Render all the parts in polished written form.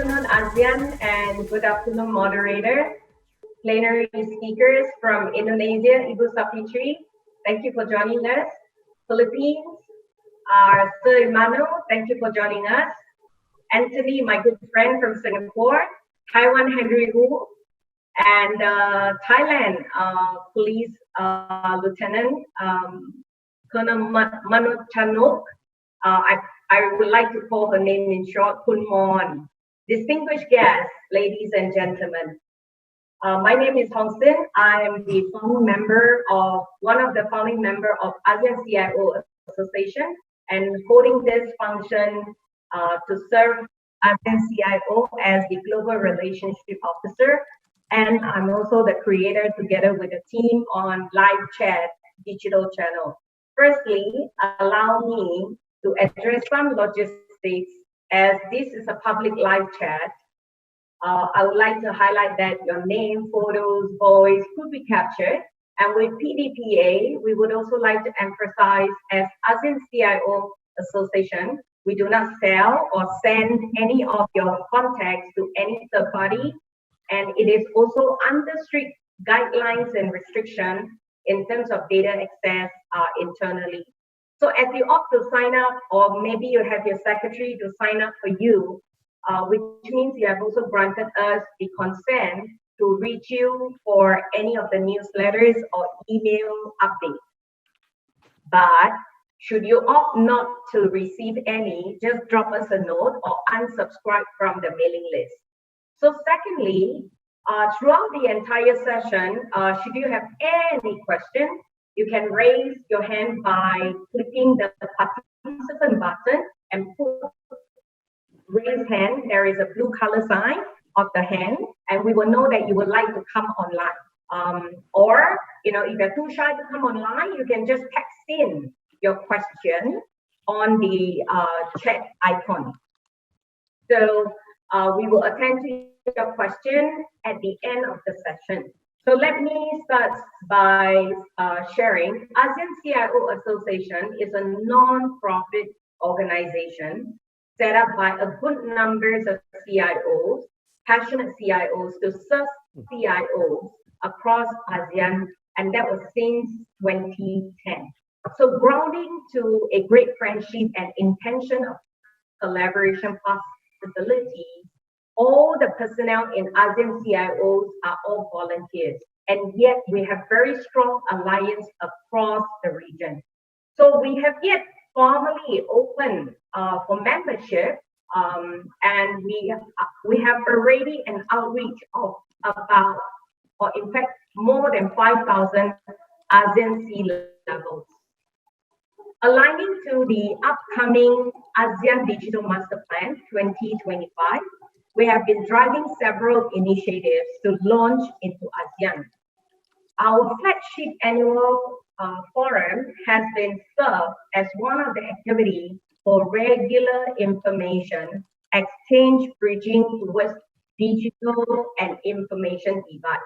afternoon, ASEAN, and good afternoon, Moderator. Plenary speakers from Indonesia, Ibu Safitri, thank you for joining us. Philippines, Sir Emmanuel, thank you for joining us. Anthony, my good friend from Singapore, Taiwan, Henry Wu, and Thailand, Police Lieutenant Colonel Manachanok. I would like to call her name in short, Kun Mon. Distinguished guests, ladies and gentlemen. My name is Hong Sin. I am the one of the founding member of ASEAN CIO Association and holding this function to serve ASEAN CIO as the Global Relationship Officer. And I'm also the creator together with the team on live chat digital channel. Firstly, allow me to address some logistics as this is a public live chat. I would like to highlight that your name, photos, voice could be captured. And with PDPA, we would also like to emphasize as ASEAN CIO Association, we do not sell or send any of your contacts to any third party. And it is also under strict guidelines and restrictions in terms of data access internally. So as you opt to sign up, or maybe you have your secretary to sign up for you, which means you have also granted us the consent to reach you for any of the newsletters or email updates. But should you opt not to receive any, just drop us a note or unsubscribe from the mailing list. So secondly, throughout the entire session, should you have any question, you can raise your hand by clicking the participant button and put raise hand. There is a blue color sign of the hand, and we will know that you would like to come online. Or, if you're too shy to come online, you can just text in your question on the chat icon. So we will attend to your question at the end of the session. So let me start by sharing. ASEAN CIO Association is a non-profit organization set up by a good numbers of CIOs, passionate CIOs to serve CIOs across ASEAN, and that was since 2010. So grounding to a great friendship and intention of collaboration possibilities, all the personnel in ASEAN CIOs are all volunteers, and yet we have very strong alliance across the region. So we have yet formally opened for membership, and we have already an outreach of about, or in fact, more than 5,000 ASEAN C-levels. Aligning to the upcoming ASEAN Digital Master Plan 2025, we have been driving several initiatives to launch into ASEAN. Our flagship annual forum has been served as one of the activities for regular information exchange bridging towards digital and information divide.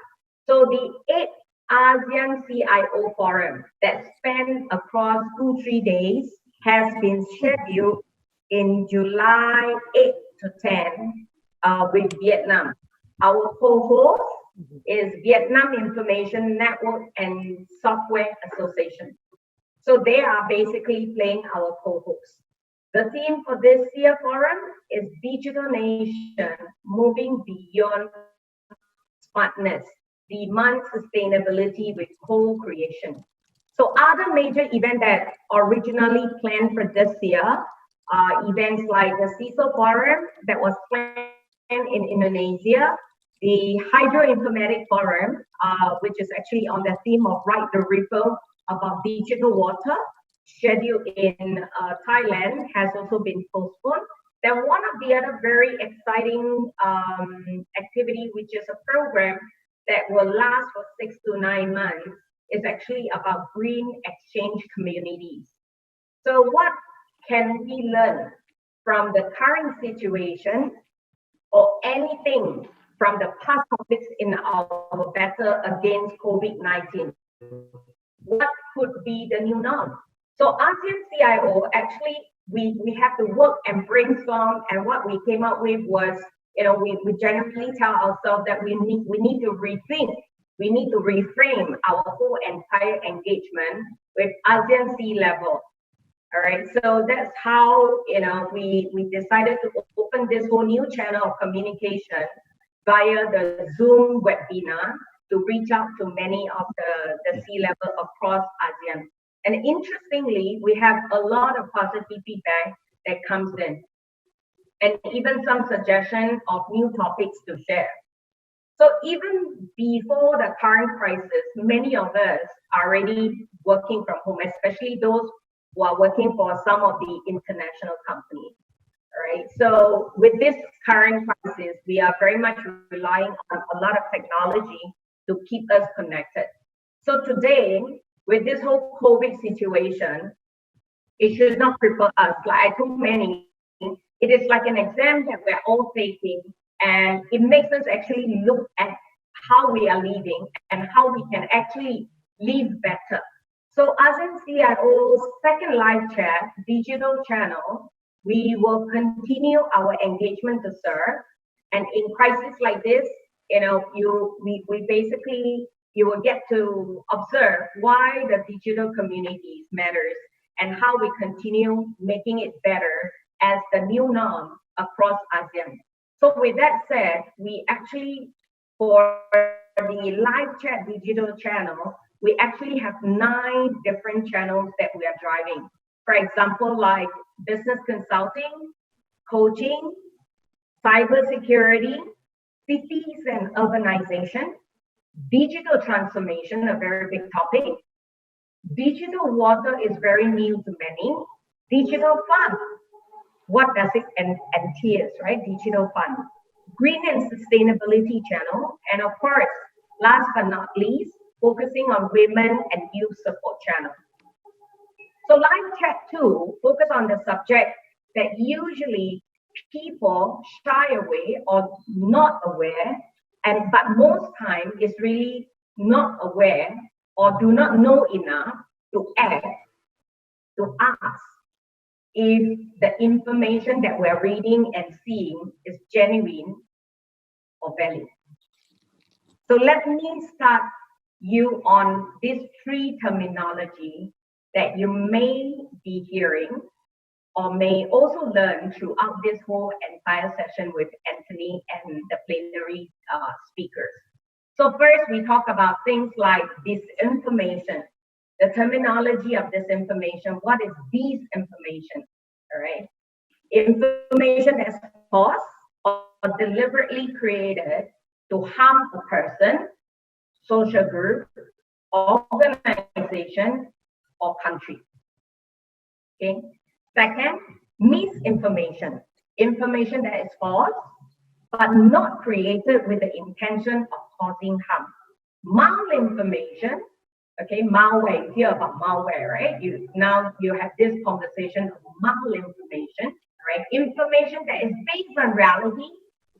So the 8th ASEAN CIO Forum that spanned across 2-3 days has been scheduled in July 8 to 10 with Vietnam. Our co-host is Vietnam Information Network and Software Association. So they are basically playing our co-host. The theme for this year forum is Digital Nation, Moving Beyond Smartness, Demand Sustainability with Co-Creation. So other major events that originally planned for this year are events like the CISO Forum that was planned in Indonesia, the Hydroinformatics Forum, which is actually on the theme of Right the Ripple about digital water, scheduled in Thailand, has also been postponed. Then one of the other very exciting activity, which is a program that will last for 6 to 9 months, is actually about green exchange communities. So what can we learn from the current situation or anything from the past topics in our battle against COVID-19? What could be the new norm? So ASEAN CIO, actually, we have to work and brainstorm, and what we came up with was we generally tell ourselves that we need to rethink, we need to reframe our whole entire engagement with ASEAN C-level. All right, so that's how we decided to open this whole new channel of communication via the Zoom webinar to reach out to many of the C-level across ASEAN. And interestingly, we have a lot of positive feedback that comes in, and even some suggestion of new topics to share. So even before the current crisis, many of us are already working from home, especially those who are working for some of the international companies. All right. So with this current crisis, we are very much relying on a lot of technology to keep us connected. So today, with this whole COVID situation, it should not cripple us. Like I told many, it is like an exam that we're all taking, and it makes us actually look at how we are living and how we can actually live better. So ASEAN CIO's second live chat digital channel, we will continue our engagement to serve. And in crisis like this, we basically, you will get to observe why the digital communities matters and how we continue making it better as the new norm across ASEAN. So with that said, we actually, for the live chat digital channel, we actually have 9 different channels that we are driving. For example, like business consulting, coaching, cybersecurity, cities and urbanization, digital transformation, a very big topic. Digital water is very new to many. Digital fund, what does it entail, right? Digital fund. Green and sustainability channel, and of course, last but not least, focusing on women and youth support channel. So live chat 2 focus on the subject that usually people shy away or not aware, but most time is really not aware or do not know enough to act, to ask if the information that we're reading and seeing is genuine or valid. So let me start you on these 3 terminology that you may be hearing or may also learn throughout this whole entire session with Anthony and the plenary speakers. So first, we talk about things like disinformation, the terminology of disinformation. What is disinformation? All right. Information that's false or deliberately created to harm a person, social group, organization, or country. Okay. Second, misinformation. Information that is false, but not created with the intention of causing harm. Malinformation, okay, malware, you hear about malware, right? Now you have this conversation of malinformation, right? Information that is based on reality,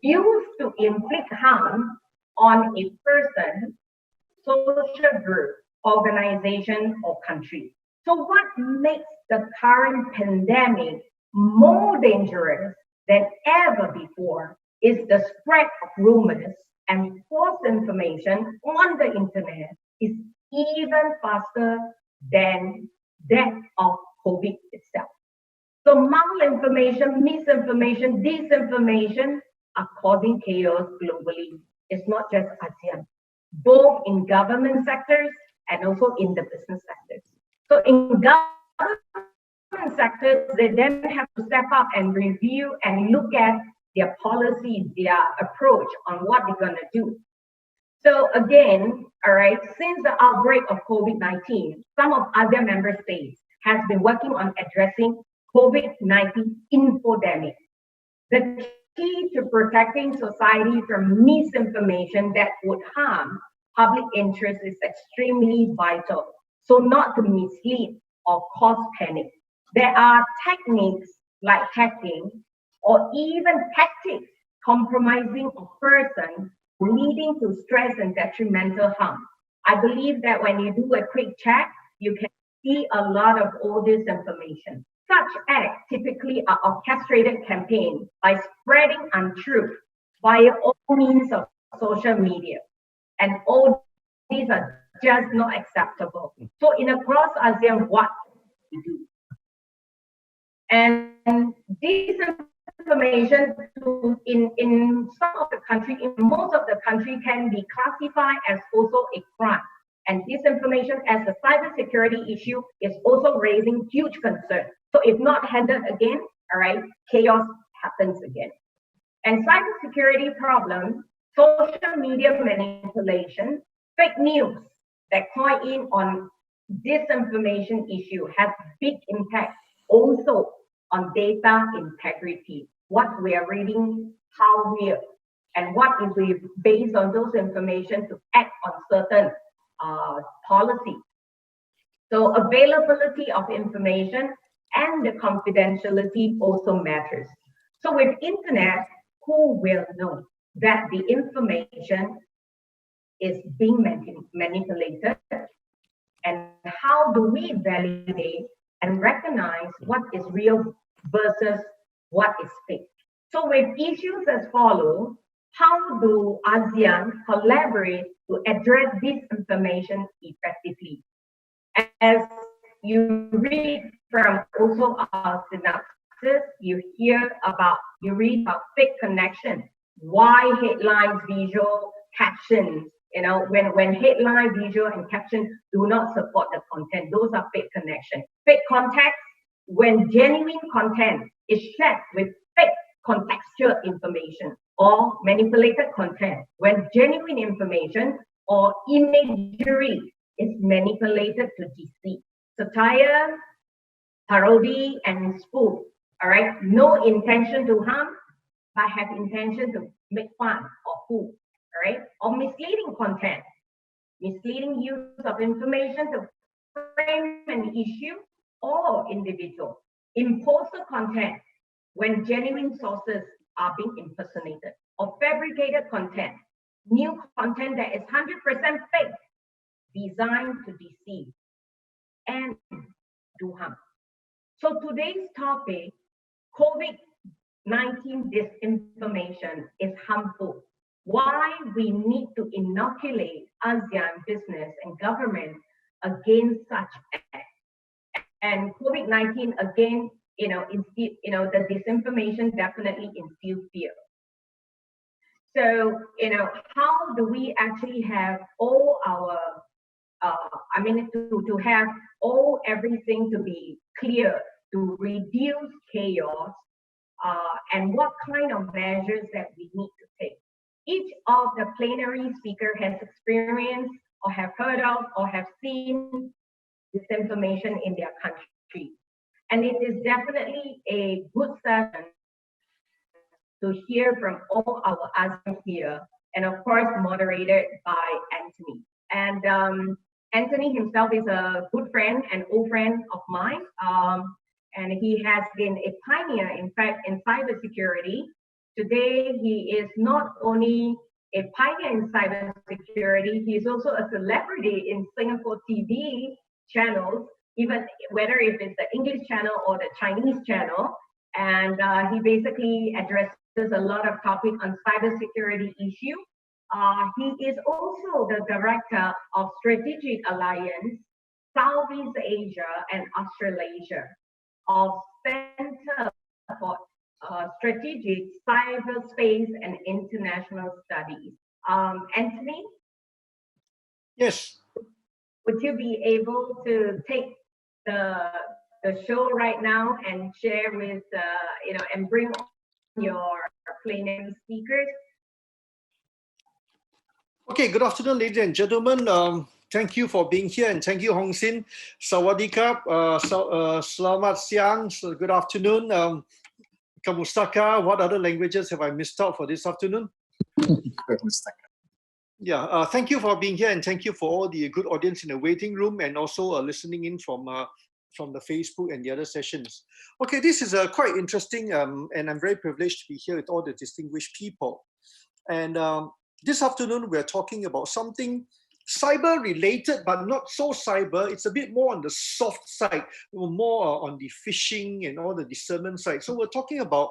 used to inflict harm on a person, social group, organization, or country. So what makes the current pandemic more dangerous than ever before is the spread of rumors and false information on the internet is even faster than that of COVID itself. So malinformation, misinformation, disinformation are causing chaos globally. It's not just ASEAN, both in government sectors and also in the business sectors. So in government sectors, they then have to step up and review and look at their policies, their approach on what they're going to do. So again, all right, since the outbreak of COVID-19, some of other member states has been working on addressing COVID-19 infodemic. The key to protecting society from misinformation that would harm public interest is extremely vital. So not to mislead or cause panic. There are techniques like hacking or even tactics compromising a person, leading to stress and detrimental harm. I believe that when you do a quick check, you can see a lot of all this information. Such acts typically are orchestrated campaigns by spreading untruth via all means of social media. And all these are just not acceptable. So in across ASEAN, what do we do? And disinformation in some of the country, in most of the country, can be classified as also a crime. And disinformation as a cybersecurity issue is also raising huge concern. So if not handled again, all right, chaos happens again. And cybersecurity problem, social media manipulation, fake news that coin in on disinformation issue has big impact also on data integrity. What we are reading, how real, and what if we based on those information to act on certain policies. So availability of information and the confidentiality also matters. So with internet, who will know that the information is being manipulated? And how do we validate and recognize what is real versus what is fake? So with issues as follow, how do ASEAN collaborate to address this information effectively? As you read from also our synopsis, you read about fake connection, why headlines, visual, captions, when headline, visual, and caption do not support the content, those are fake connection. Fake context, when genuine content is shared with fake contextual information or manipulated content, when genuine information or imagery is manipulated to deceive. Satire, parody, and spoof, all right? No intention to harm, but have intention to make fun or fool, all right? Or misleading content, misleading use of information to frame an issue or individual. Impostor content, when genuine sources are being impersonated. Or fabricated content, new content that is 100% fake, designed to deceive and do harm. So today's topic, COVID-19 disinformation is harmful. Why we need to inoculate ASEAN business and government against such acts. And COVID-19 again, the disinformation definitely instills fear. So, how do we actually have all our, to have everything to be clear, to reduce chaos, and what kind of measures that we need to take. Each of the plenary speaker has experienced or have heard of or have seen disinformation in their country. And it is definitely a good session to hear from all our ASEAN here, and of course, moderated by Anthony. And Anthony himself is a good friend and old friend of mine, and he has been a pioneer, in fact, in cybersecurity. Today, he is not only a pioneer in cybersecurity, he is also a celebrity in Singapore TV channels, even whether if it's the English channel or the Chinese channel. And he basically addresses a lot of topics on cybersecurity issue. He is also the director of Strategic Alliance, Southeast Asia and Australasia of Center for Strategic Cyberspace and International Studies. Anthony? Yes. Would you be able to take the show right now and share with, and bring your plenary speakers? Okay, good afternoon, ladies and gentlemen. Thank you for being here, and thank you, Hong Sin. Sawadee-kap, selamat siang, so good afternoon. Kamustaka, what other languages have I missed out for this afternoon? Yeah, thank you for being here, and thank you for all the good audience in the waiting room, and also listening in from the Facebook and the other sessions. Okay, this is quite interesting, and I'm very privileged to be here with all the distinguished people. And this afternoon, we're talking about something cyber related, but not so cyber. It's a bit more on the soft side, more on the phishing and all the discernment side. So we're talking about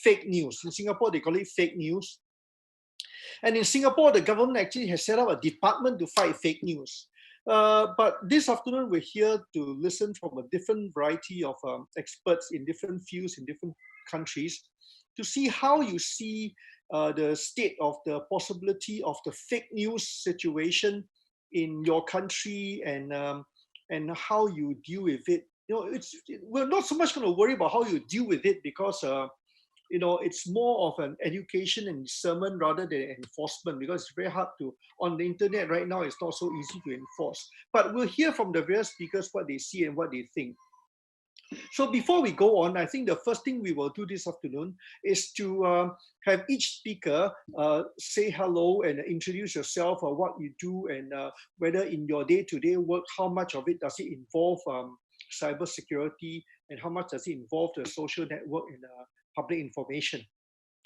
fake news. In Singapore, they call it fake news. And in Singapore, the government actually has set up a department to fight fake news. But this afternoon, we're here to listen from a different variety of experts in different fields in different countries to see how you see the state of the possibility of the fake news situation in your country, and how you deal with it. We're not so much going to worry about how you deal with it, because it's more of an education and discernment rather than enforcement, because it's very hard to, on the internet right now, it's not so easy to enforce. But we'll hear from the various speakers what they see and what they think. So before we go on, I think the first thing we will do this afternoon is to have each speaker say hello and introduce yourself, or what you do, and whether in your day-to-day work, how much of it does it involve cybersecurity, and how much does it involve the social network and public information.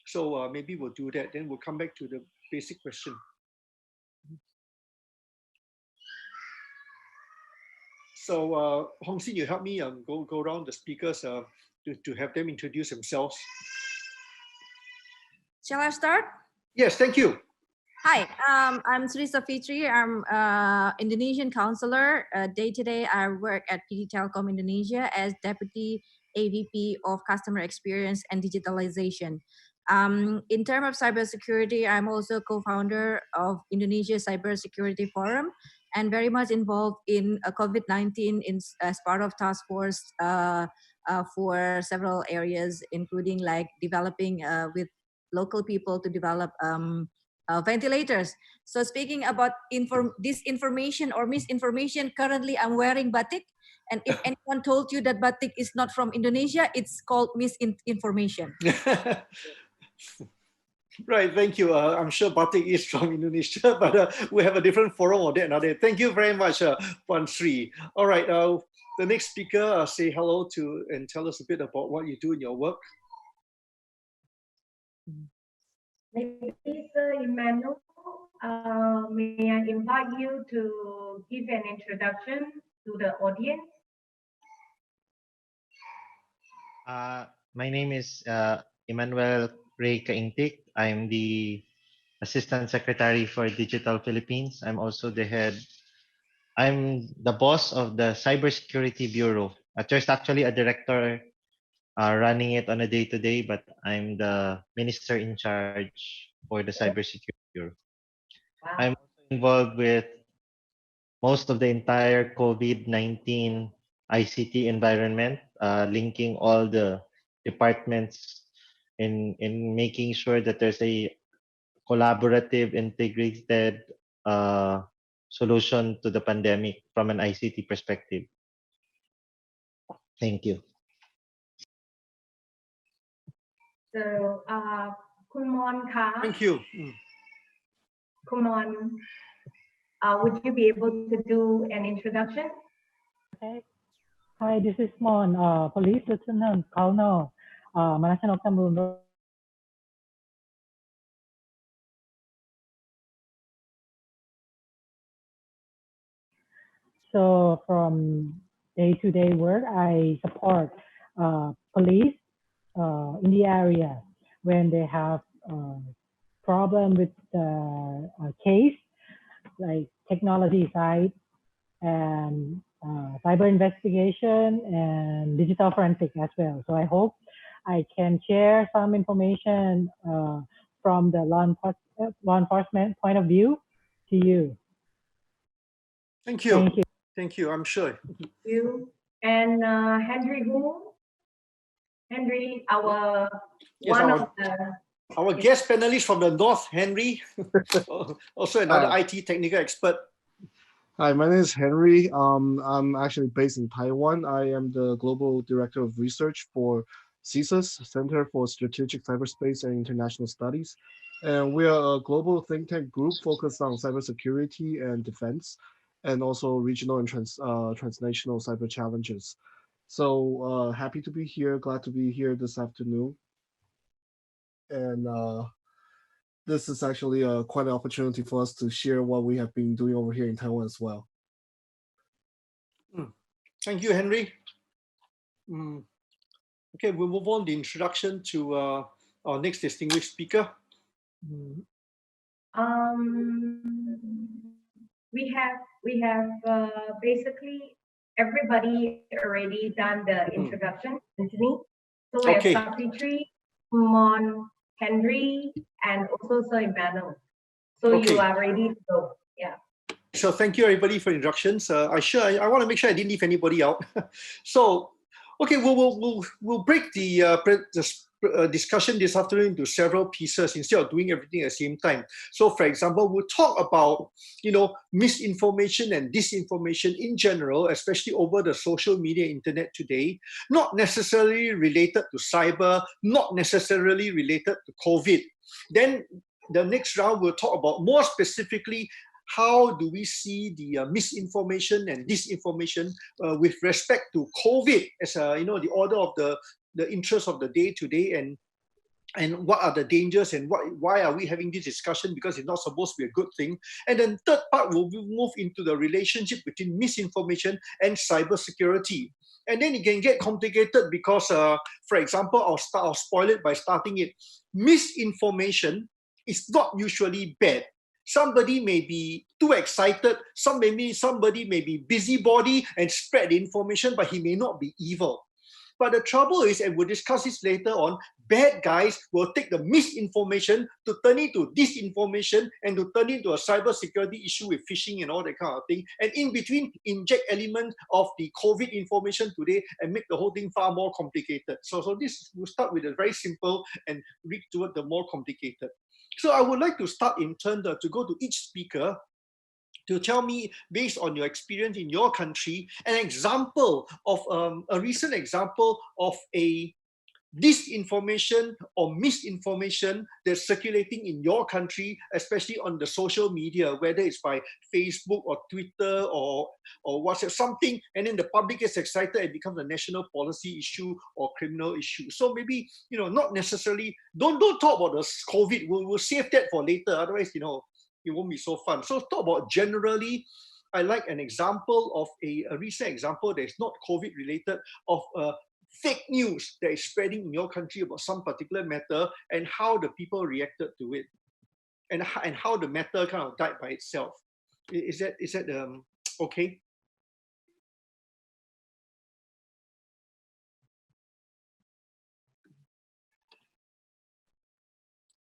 So maybe we'll do that. Then we'll come back to the basic question. So Hong Xin, you help me go around the speakers to have them introduce themselves. Shall I start? Yes, thank you. Hi, I'm Sri Safitri. I'm Indonesian counselor. Day-to-day, I work at PT Telkom Indonesia as Deputy AVP of Customer Experience and Digitalization. In terms of cybersecurity, I'm also co-founder of Indonesia CyberSecurity Forum, and very much involved in COVID-19 as part of task force for several areas, including like developing with local people to develop ventilators. So speaking about disinformation or misinformation, currently I'm wearing batik. And if anyone told you that batik is not from Indonesia, it's called misinformation. Right, thank you. I'm sure batik is from Indonesia, but we have a different forum on that another day. Thank you very much, Puan Sri. All right, the next speaker, say hello to and tell us a bit about what you do in your work. Maybe Sir Emmanuel, may I invite you to give an introduction to the audience? My name is Emmanuel Rey Caintic. I'm the Assistant Secretary for Digital Philippines. I'm also I'm the boss of the Cybersecurity Bureau. There's actually a director running it on a day-to-day, but I'm the minister in charge for the Cybersecurity Bureau. Wow. I'm also involved with most of the entire COVID-19 ICT environment, linking all the departments in making sure that there's a collaborative, integrated solution to the pandemic from an ICT perspective. Thank you. So, Kumon Ka. Thank you. Kumon, would you be able to do an introduction? Okay. Hi, this is Mon, Police Lieutenant Colonel Manachanok Jumroonrojana. So from day-to-day work, I support police in the area when they have problem with the case, like technology side and cyber investigation and digital forensic as well. So I hope I can share some information from the law enforcement point of view to you. Thank you. Thank you. Thank you, I'm sure. Thank you. And Henry Hu. Henry, our guest panelist from the North, Henry, also another IT technical expert. Hi, my name is Henry. I'm actually based in Taiwan. I am the Global Director of Research for CSIS, Center for Strategic Cyberspace and International Studies. And we are a global think tank group focused on cybersecurity and defense, and also regional and transnational cyber challenges. So happy to be here, glad to be here this afternoon. And this is actually quite an opportunity for us to share what we have been doing over here in Taiwan as well. Thank you, Henry. Okay, we'll move on the introduction to our next distinguished speaker. We have basically everybody already done the introduction to me. So we have Okay. Safitri, Mon, Henry, and also Sir Emmanuel. So Okay. you are ready to go. Yeah. So thank you everybody for introductions. I want to make sure I didn't leave anybody out. So, okay, we'll break the discussion this afternoon into several pieces instead of doing everything at the same time. So, for example, we'll talk about misinformation and disinformation in general, especially over the social media internet today. Not necessarily related to cyber, not necessarily related to COVID. Then the next round we'll talk about more specifically how do we see the misinformation and disinformation with respect to COVID as the order of the interest of the day today, and what are the dangers and why are we having this discussion, because it's not supposed to be a good thing. And then third part will move into the relationship between misinformation and cybersecurity. And then it can get complicated because, for example, I'll spoil it by starting it. Misinformation is not usually bad. Somebody may be too excited, somebody may be busybody and spread the information, but he may not be evil. But the trouble is, and we'll discuss this later on, bad guys will take the misinformation to turn into disinformation and to turn into a cybersecurity issue with phishing and all that kind of thing. And in between, inject elements of the COVID information today and make the whole thing far more complicated. So this will start with a very simple and reach toward the more complicated. So I would like to start in turn to go to each speaker to tell me, based on your experience in your country, an example of a recent example of a disinformation or misinformation that's circulating in your country, especially on the social media, whether it's by Facebook or Twitter or WhatsApp, something, and then the public gets excited and becomes a national policy issue or criminal issue. So maybe, not necessarily, don't talk about the COVID, we'll save that for later, otherwise, it won't be so fun. So talk about generally, I like an example of a recent example that is not COVID related, of fake news that is spreading in your country about some particular matter and how the people reacted to it, and how the matter kind of died by itself. Is that okay?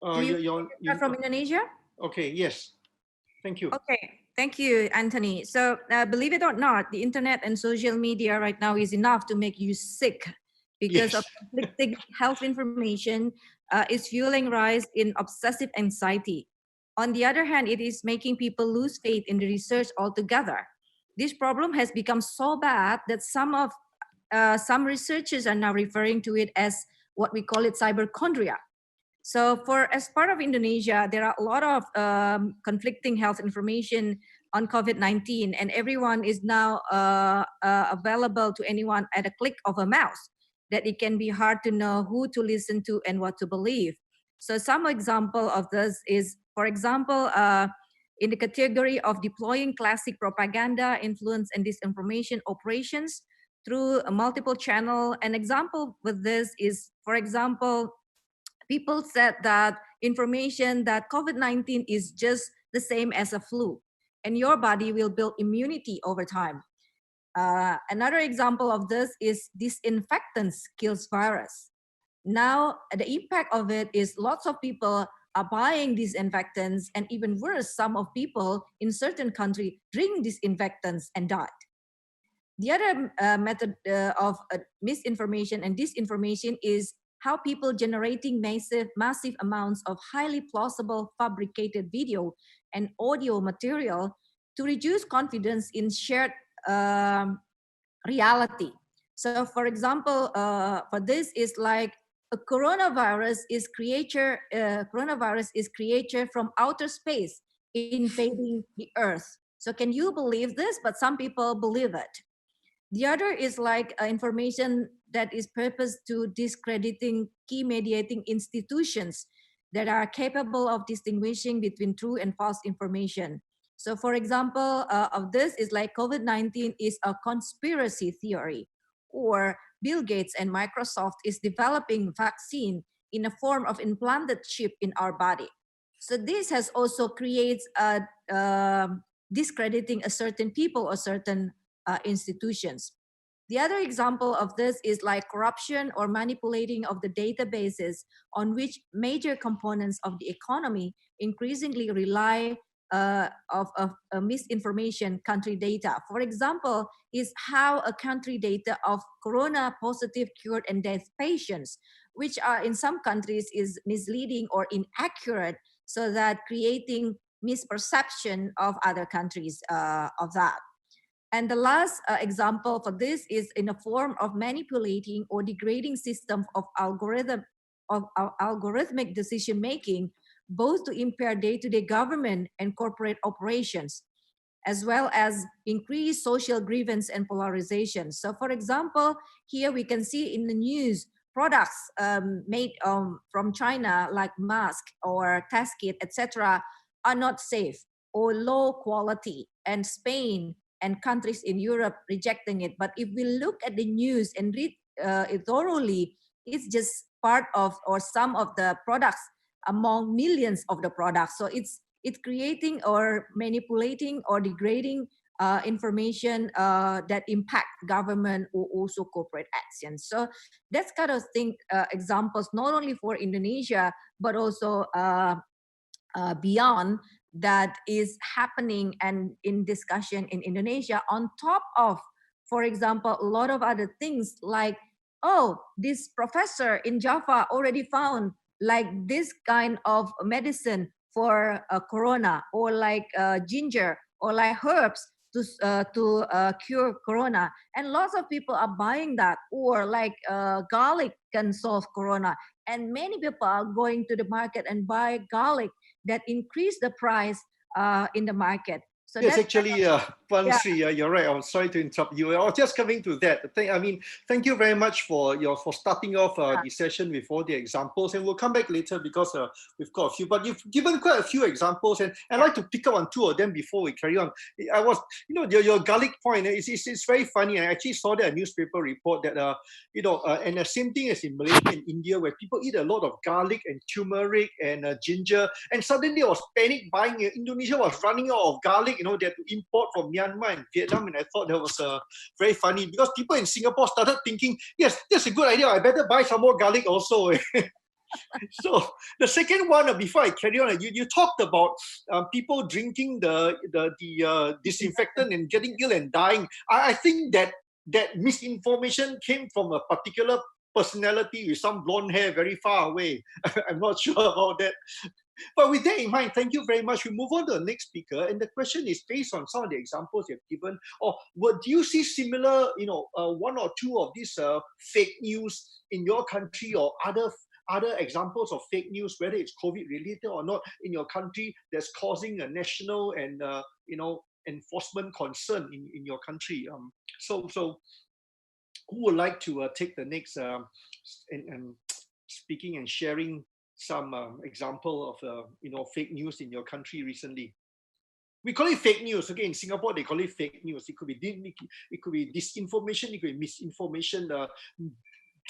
You're from Indonesia? Okay, yes. Thank you. Okay, thank you, Anthony. So believe it or not, the internet and social media right now is enough to make you sick because of conflicting health information is fueling rise in obsessive anxiety. On the other hand, it is making people lose faith in the research altogether. This problem has become so bad that some researchers are now referring to it as what we call it cyberchondria. So as part of Indonesia, there are a lot of conflicting health information on COVID-19, and everyone is now available to anyone at a click of a mouse, that it can be hard to know who to listen to and what to believe. So some example of this is, for example, in the category of deploying classic propaganda, influence, and disinformation operations through a multiple channel. An example with this is, for example, people said that information that COVID-19 is just the same as a flu, and your body will build immunity over time. Another example of this is disinfectants kills virus. Now, the impact of it is lots of people are buying disinfectants, and even worse, some of people in certain countries drink disinfectants and died. The other method of misinformation and disinformation is how people generating massive amounts of highly plausible fabricated video and audio material to reduce confidence in shared reality. So for example, for this is like a coronavirus is creature from outer space invading the earth. So can you believe this? But some people believe it. The other is like information that is purposed to discrediting key mediating institutions that are capable of distinguishing between true and false information. So for example, of this is like COVID-19 is a conspiracy theory, or Bill Gates and Microsoft is developing vaccine in a form of implanted chip in our body. So this has also creates discrediting a certain people or certain institutions. The other example of this is like corruption or manipulating of the databases on which major components of the economy increasingly rely of misinformation country data. For example, is how a country data of corona positive cured and death patients, which are in some countries is misleading or inaccurate, so that creating misperception of other countries of that. And the last example for this is in a form of manipulating or degrading systems of algorithmic decision making, both to impair day-to-day government and corporate operations, as well as increase social grievance and polarization. So for example, here we can see in the news, products made from China like mask or test kit, etc., are not safe or low quality, and Spain and countries in Europe rejecting it. But if we look at the news and read it thoroughly, it's just part of or some of the products among millions of the products. So it's creating or manipulating or degrading information that impact government or also corporate actions. So that's kind of thing, examples not only for Indonesia, but also beyond, that is happening and in discussion in Indonesia, on top of, for example, a lot of other things like, oh, this professor in Java already found like this kind of medicine for corona, or like ginger, or like herbs to cure corona, and lots of people are buying that, or like garlic can solve corona, and many people are going to the market and buy garlic that increase the price in the market. So yes, that's actually, Sri, you're right. I'm sorry to interrupt you. I was just coming to that. I mean, thank you very much for starting off the session with all the examples, and we'll come back later because we've got a few. But you've given quite a few examples, and I'd like to pick up on two of them before we carry on. I was, your garlic point. It's very funny. I actually saw that newspaper report that and the same thing as in Malaysia and India, where people eat a lot of garlic and turmeric and ginger, and suddenly there was panic buying. Indonesia was running out of garlic. They had to import from Myanmar and Vietnam, and I thought that was very funny because people in Singapore started thinking, yes, that's a good idea. I better buy some more garlic also. So the second one, before I carry on, you talked about people drinking the disinfectant and getting ill and dying. I think that misinformation came from a particular personality with some blonde hair very far away. I'm not sure about that. But with that in mind, thank you very much. We move on to the next speaker, and the question is based on some of the examples you've given, or do you see similar, one or two of these fake news in your country, or other examples of fake news, whether it's COVID related or not, in your country that's causing a national and enforcement concern in your country? So who would like to take the next and speaking and sharing some example of fake news in your country recently? We call it fake news. Okay, in Singapore they call it fake news. It could be disinformation. It could be misinformation.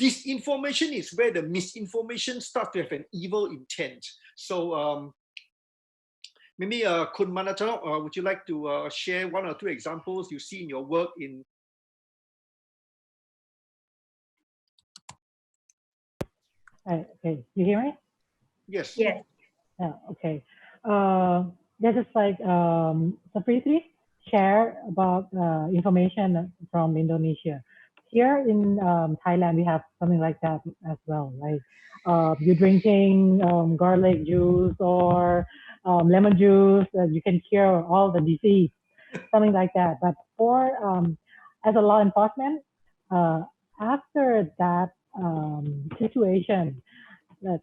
Disinformation is where the misinformation starts to have an evil intent. So maybe Kun Manachanok, would you like to share one or two examples you see in your work in? Okay, you hear me? Yes. Yes. Okay. This is like Safitri share about information from Indonesia. Here in Thailand, we have something like that as well. Like you're drinking garlic juice or lemon juice, you can cure all the disease, something like that. But for as a law enforcement, after that situation, that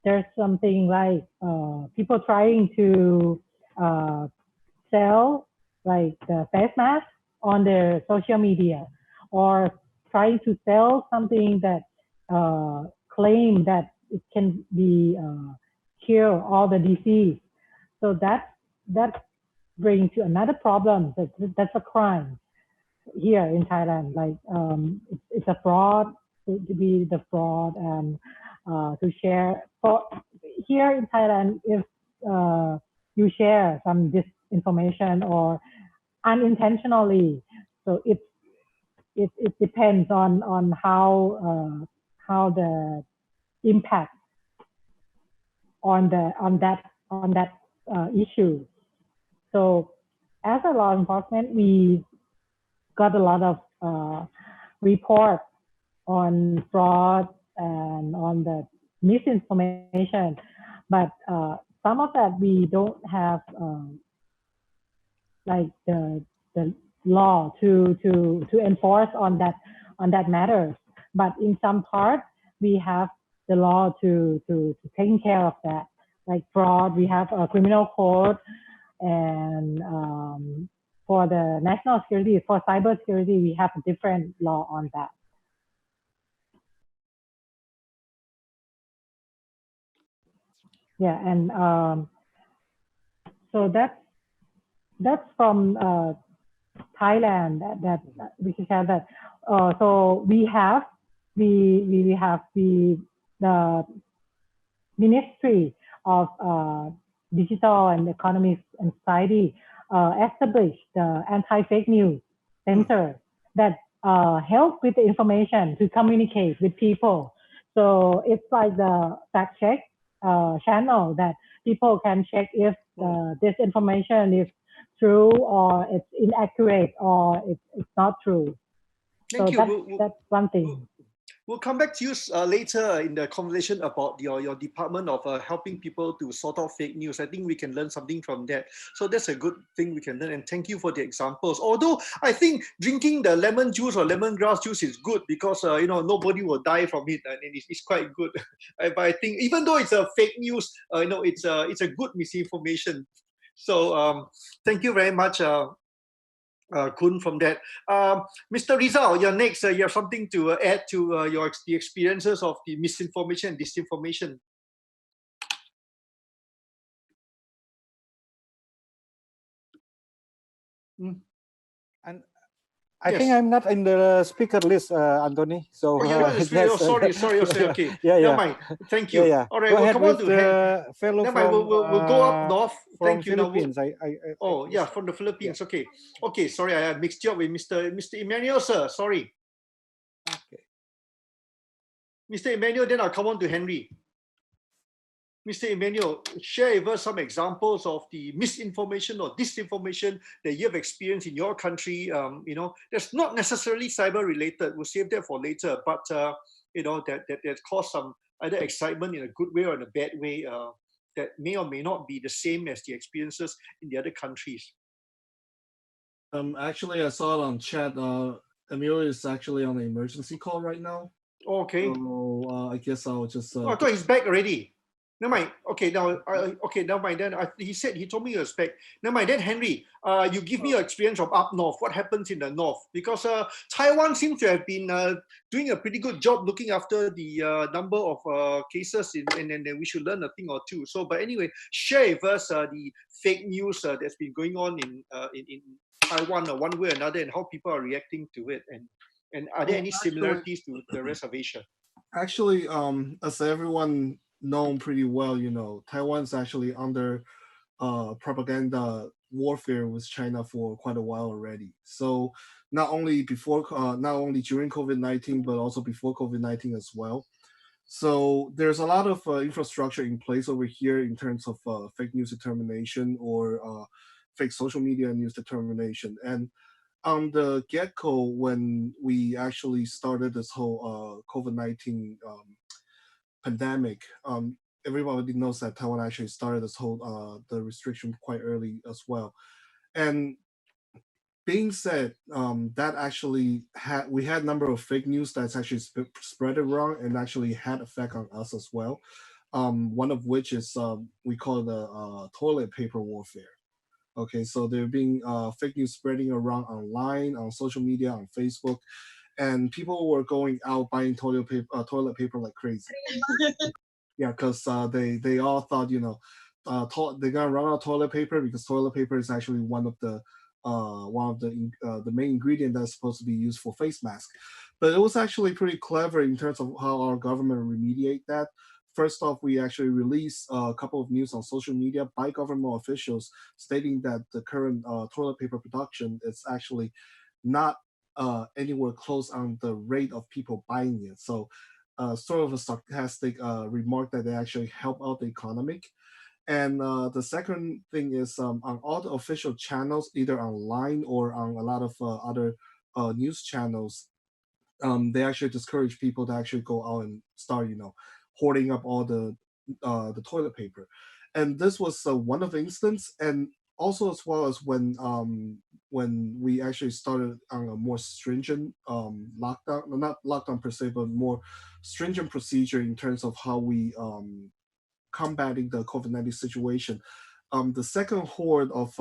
there's something like people trying to sell like the face mask on their social media, or trying to sell something that claim that it can be cure all the disease. So that brings to another problem. That's a crime here in Thailand. Like it's a fraud to be the fraud and to share. For here in Thailand, if you share some disinformation or unintentionally. So it depends on how the impact on that issue. So as a law enforcement, we got a lot of reports on fraud and on the misinformation, but some of that we don't have like the law to enforce on that matter. But in some parts, we have the law to take care of that. Like fraud, we have a criminal code, and for the national security, for cybersecurity, we have a different law on that. Yeah, and so that's from Thailand that we should have that. So we have the Ministry of Digital and Economic and Society established the anti-fake news center that help with the information to communicate with people. So it's like the fact check channel that people can check if this information is true or it's inaccurate or it's not true. Thank so you. that's one thing. We'll come back to you later in the conversation about your department of helping people to sort out fake news. I think we can learn something from that. So that's a good thing we can learn. And thank you for the examples. Although I think drinking the lemon juice or lemongrass juice is good because nobody will die from it, and it's quite good. But I think even though it's a fake news, it's a good misinformation. So thank you very much. Kun from that. Mr. Rizal, you're next. You have something to add to the experiences of the misinformation and disinformation. And I think I'm not in the speaker list, Anthony. So sorry. Okay. Yeah. Never mind. Thank you. Yeah. All right. Go We'll ahead come on with to the fellow never from. Mind. We'll go up north. From Thank you. Philippines. From the Philippines. Yeah. Okay. Sorry, I mixed you up with Mr. Emmanuel, sir. Sorry. Okay. Mr. Emmanuel, then I'll come on to Henry. Mr. Emmanuel, share with us some examples of the misinformation or disinformation that you have experienced in your country. That's not necessarily cyber related. We'll save that for later. But that caused some either excitement in a good way or in a bad way that may or may not be the same as the experiences in the other countries. Actually, I saw it on chat. Emil is actually on an emergency call right now. Okay. So I guess I'll just. I thought he's back already. Never mind. Okay, now, never mind. Then he told me he was back. Never mind. Then Henry, you give me your experience from up north. What happens in the north? Because Taiwan seems to have been doing a pretty good job looking after the number of cases, and we should learn a thing or two. So, but anyway, share with us the fake news that's been going on in Taiwan, one way or another, and how people are reacting to it, and are there any similarities to the rest of Asia? Actually, as everyone known pretty well, Taiwan's actually under propaganda warfare with China for quite a while already. So not only during COVID-19, but also before COVID-19 as well. So there's a lot of infrastructure in place over here in terms of fake news determination or fake social media news determination. And on the get-go, when we actually started this whole COVID-19 pandemic, everybody knows that Taiwan actually started this whole the restriction quite early as well. And being said, that actually we had a number of fake news that's actually spread around and actually had effect on us as well. One of which is we call the toilet paper warfare. Okay, so there being fake news spreading around online, on social media, on Facebook, and people were going out buying toilet paper like crazy. Yeah, because they all thought they're gonna run out of toilet paper because toilet paper is actually one of the main ingredient that's supposed to be used for face masks. But it was actually pretty clever in terms of how our government remediate that. first off, we actually released a couple of news on social media by government officials stating that the current toilet paper production is actually not anywhere close on the rate of people buying it. So sort of a sarcastic remark that they actually help out the economic. And the second thing is on all the official channels, either online or on a lot of other news channels, they actually discourage people to actually go out and start, hoarding up all the toilet paper. And this was one of the instances, and also as well as when we actually started on a more stringent lockdown, not lockdown per se, but more stringent procedure in terms of how we combating the COVID-19 situation. The second horde of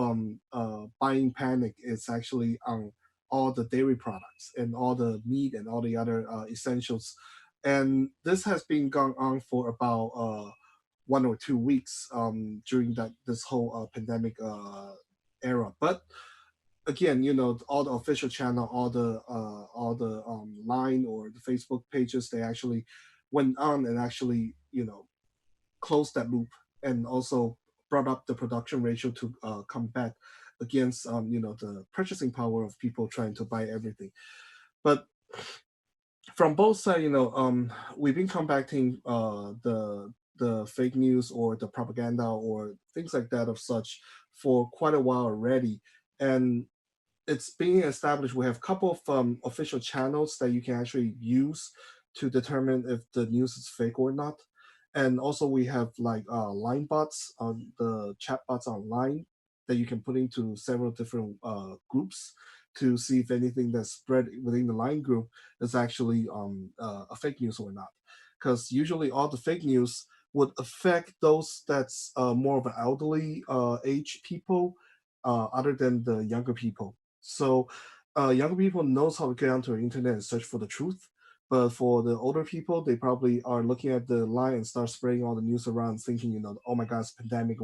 buying panic is actually on all the dairy products and all the meat and all the other essentials. And this has been going on for about 1 or 2 weeks during this whole pandemic era. But again, all the official channel, all the line or the Facebook pages, they actually went on and actually, close that loop and also brought up the production ratio to combat against the purchasing power of people trying to buy everything. But from both sides, we've been combating the fake news or the propaganda or things like that of such for quite a while already, and it's being established. We have a couple of official channels that you can actually use to determine if the news is fake or not. And also we have like line bots on the chat bots online that you can put into several different groups to see if anything that's spread within the line group is actually a fake news or not. Because usually all the fake news would affect those that's more of an elderly age people other than the younger people. So younger people knows how to get onto the internet and search for the truth. But for the older people, they probably are looking at the line and start spreading all the news around, thinking, oh my God, it's a pandemic,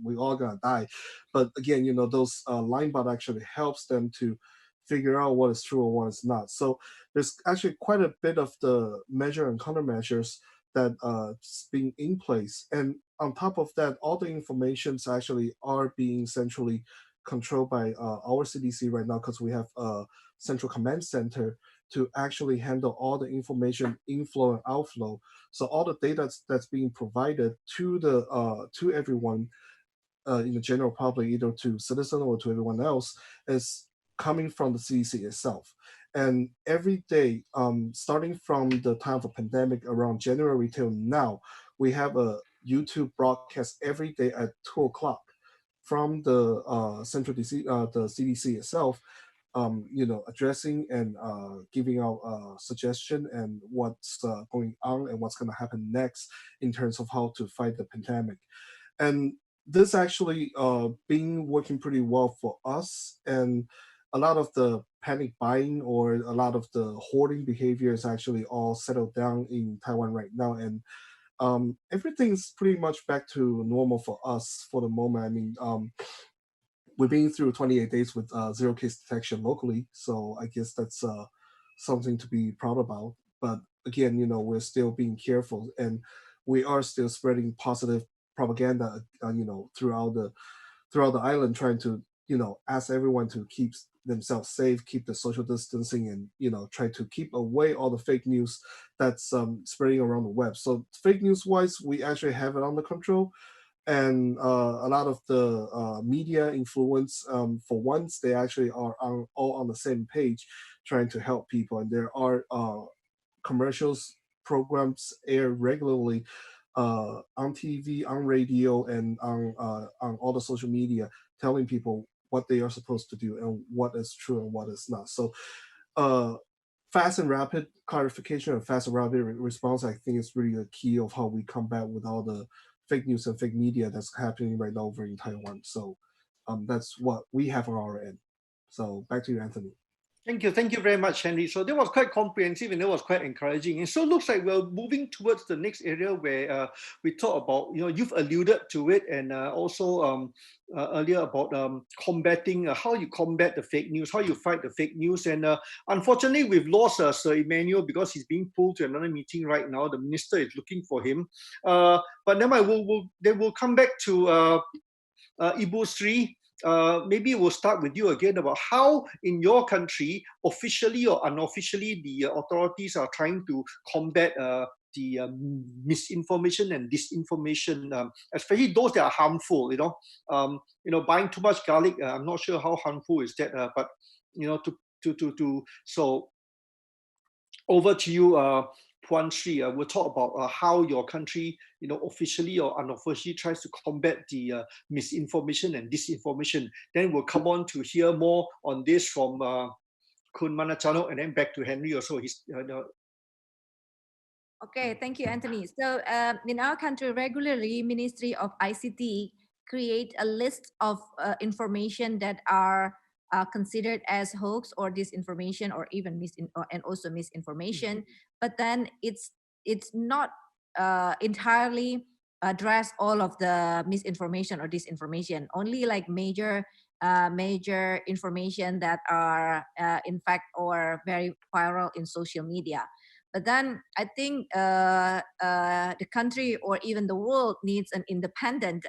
we all gonna die. But again, those line bot actually helps them to figure out what is true or what is not. So there's actually quite a bit of the measure and countermeasures that being in place. And on top of that, all the informations actually are being centrally controlled by our CDC right now, because we have a central command center to actually handle all the information inflow and outflow. So all the data that's being provided to everyone in the general public, either to citizen or to everyone else, is coming from the CDC itself. And every day, starting from the time of the pandemic around January till now, we have a YouTube broadcast every day at 2 o'clock from the central DC, the CDC itself, addressing and giving out suggestion and what's going on and what's going to happen next in terms of how to fight the pandemic. And this actually been working pretty well for us, and a lot of the panic buying or a lot of the hoarding behavior is actually all settled down in Taiwan right now, and everything's pretty much back to normal for us for the moment. I mean, we've been through 28 days with 0 case detection locally, so I guess that's something to be proud about. But again, we're still being careful, and we are still spreading positive propaganda, throughout the island, trying to, ask everyone to keep themselves safe, keep the social distancing, and try to keep away all the fake news that's spreading around the web. So fake news wise, we actually have it under control. And a lot of the media influence, for once, they actually are all on the same page, trying to help people. And there are commercials, programs air regularly on TV, on radio, and on all the social media, telling people what they are supposed to do and what is true and what is not. So fast and rapid clarification and fast and rapid response, I think, is really the key of how we combat with all the fake news and fake media that's happening right now over in Taiwan. So that's what we have on our end. So back to you, Anthony. Thank you very much, Henry. So that was quite comprehensive and that was quite encouraging. And so it looks like we're moving towards the next area where we talk about, you've alluded to it, and also earlier about combating, how you combat the fake news, how you fight the fake news. And unfortunately, we've lost Sir Emmanuel because he's being pulled to another meeting right now. The minister is looking for him. But then we'll come back to Ibu Sri. Maybe we'll start with you again about how in your country, officially or unofficially, the authorities are trying to combat the misinformation and disinformation, especially those that are harmful. Buying too much garlic. I'm not sure how harmful is that, but so over to you, Puan Sri. We'll talk about how your country, officially or unofficially tries to combat the misinformation and disinformation. Then we'll come on to hear more on this from Kun Manachanok, and then back to Henry also. Okay, thank you, Anthony. So in our country, regularly, Ministry of ICT create a list of information that are considered as hoax or disinformation or even misinformation. But then it's not entirely address all of the misinformation or disinformation. Only like major information that are in fact or very viral in social media. But then I think the country or even the world needs an independent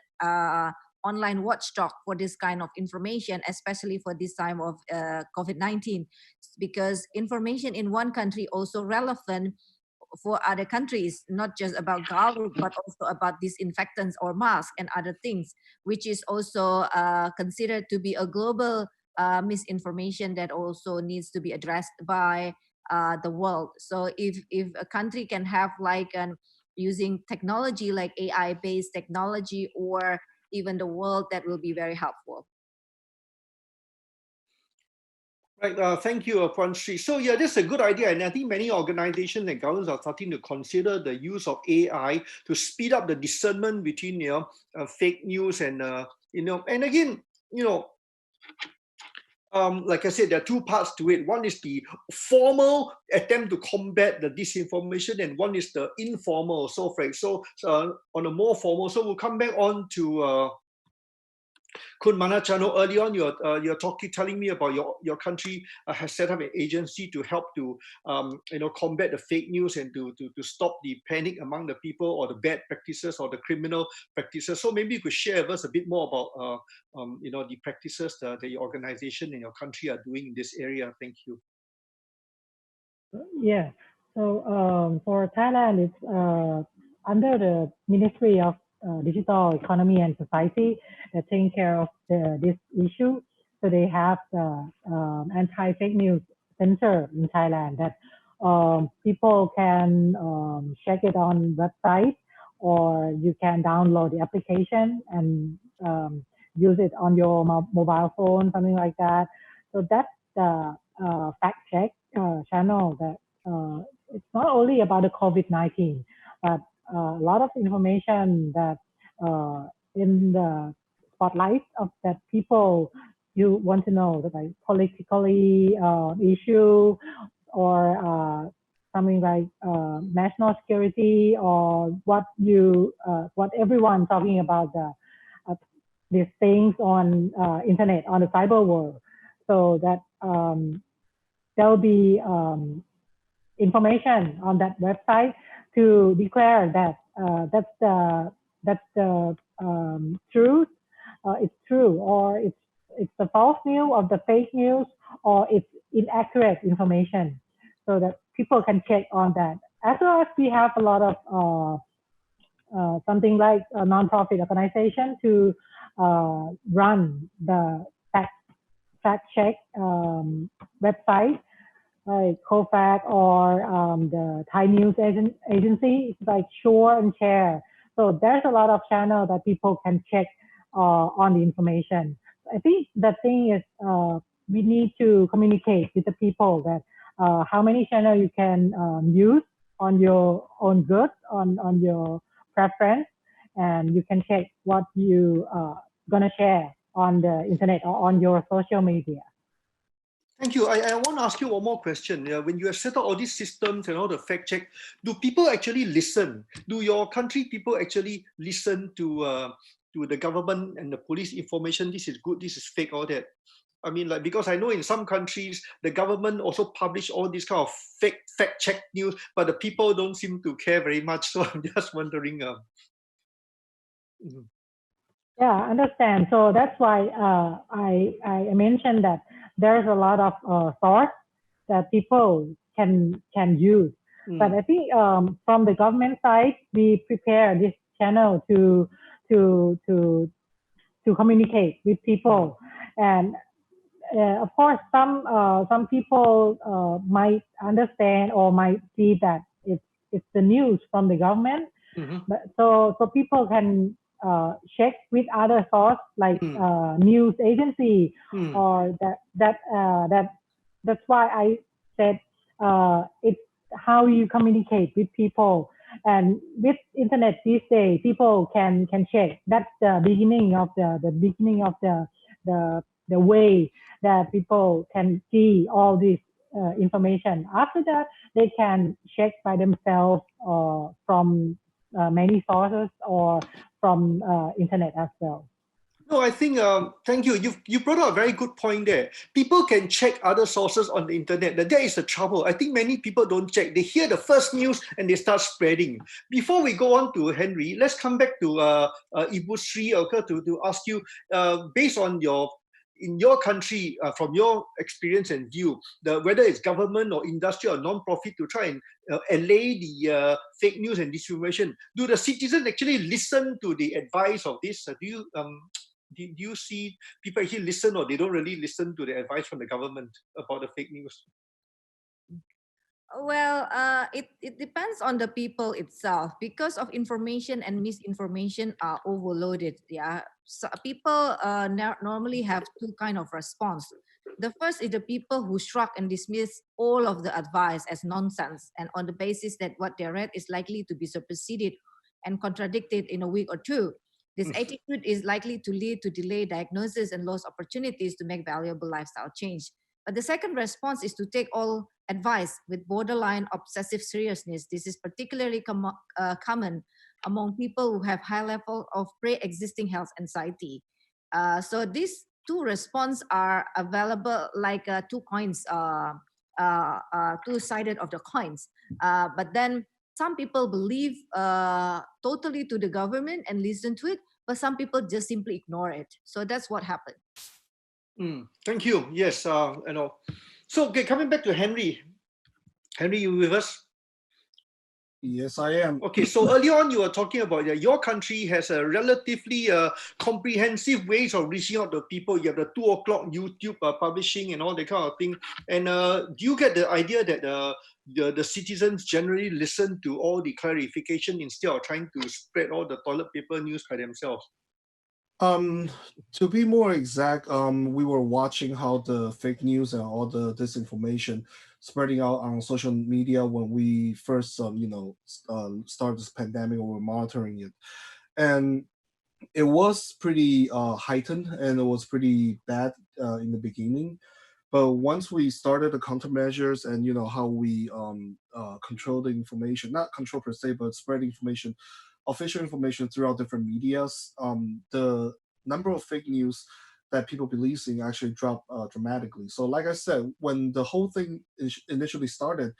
online watchdog for this kind of information, especially for this time of COVID-19, because information in one country also relevant for other countries, not just about garlic, but also about disinfectants or masks and other things, which is also considered to be a global misinformation that also needs to be addressed by the world. So if a country can have like using technology like AI-based technology or even the world, that will be very helpful. Right, thank you, Puan Sri. So yeah, this is a good idea, and I think many organizations and governments are starting to consider the use of AI to speed up the discernment between fake news and and again, like I said, there are two parts to it. One is the formal attempt to combat the disinformation, and one is the informal. So on a more formal, so we'll come back on to Kun Manachanok. Early on, you're telling me about your country has set up an agency to help to combat the fake news and to stop the panic among the people or the bad practices or the criminal practices. So maybe you could share with us a bit more about the practices that your organization and your country are doing in this area. Thank you. Yeah. So for Thailand, it's under the Ministry of Digital Economy and Society that take care of this issue. So they have the anti-fake news center in Thailand that people can check it on website, or you can download the application and use it on your mobile phone, something like that. So that's the fact check channel that it's not only about the COVID-19, but a lot of information that in the spotlight of that people you want to know, like politically issue or something like national security, or what everyone talking about these things on internet, on the cyber world. So that there'll be information on that website to declare that that's the truth, it's true, or it's the false news or the fake news, or it's inaccurate information, so that people can check on that. As well as we have a lot of something like a non-profit organization to run the fact check website, like COFAC or the Thai News Agency, like Shore and Share. So there's a lot of channels that people can check on the information. I think the thing is we need to communicate with the people that how many channels you can use on your own goods, on your preference, and you can check what you gonna share on the internet or on your social media. Thank you. I want to ask you one more question. When you have set up all these systems and all the fact check, do people actually listen? Do your country people actually listen to the government and the police information? This is good, this is fake, all that. I mean, like, because I know in some countries, the government also publish all these kind of fake fact check news, but the people don't seem to care very much. So I'm just wondering. Yeah, I understand. So that's why I mentioned that there's a lot of source that people can use. But I think from the government side, we prepare this channel to to to communicate with people, and of course, some people might understand or might see that it's the news from the government, but so people can check with other source like news agency or that's why I said it's how you communicate with people. And with internet these days, people can check. That's the beginning of the beginning of the way that people can see all this information. After that, they can check by themselves from many sources or from internet as well. No, I think, thank you. You brought up a very good point there. People can check other sources on the internet. That is the trouble. I think many people don't check. They hear the first news and they start spreading. Before we go on to Henry, let's come back to Ibu Sri to ask you, based on in your country, from your experience and view, whether it's government or industry or non-profit to try and allay the fake news and disinformation, do the citizens actually listen to the advice of this? Do you see people actually listen, or they don't really listen to the advice from the government about the fake news? Well, it depends on the people itself, because of information and misinformation are overloaded. Yeah, so people normally have two kind of response. The first is the people who shrug and dismiss all of the advice as nonsense, and on the basis that what they read is likely to be superseded and contradicted in a week or two. This attitude is likely to lead to delayed diagnosis and lost opportunities to make valuable lifestyle change. But the second response is to take all advice with borderline obsessive seriousness. This is particularly common among people who have high level of pre-existing health anxiety. So these two responses are available like two coins, two-sided of the coins. But then some people believe totally to the government and listen to it, but some people just simply ignore it. So that's what happened. Thank you. Yes, I know. So, okay, coming back to Henry. Henry, you with us? Yes, I am. Okay, so earlier on you were talking about your country has a relatively comprehensive ways of reaching out to people. You have the 2 o'clock YouTube publishing and all that kind of thing. And do you get the idea that the citizens generally listen to all the clarification instead of trying to spread all the toilet paper news by themselves? To be more exact, we were watching how the fake news and all the disinformation spreading out on social media when we first, started this pandemic, or were monitoring it, and it was pretty heightened and it was pretty bad in the beginning. But once we started the countermeasures and how we control the information, not control per se, but spread information, official information throughout different medias, the number of fake news that people believe in actually dropped dramatically. So like I said, when the whole thing initially started,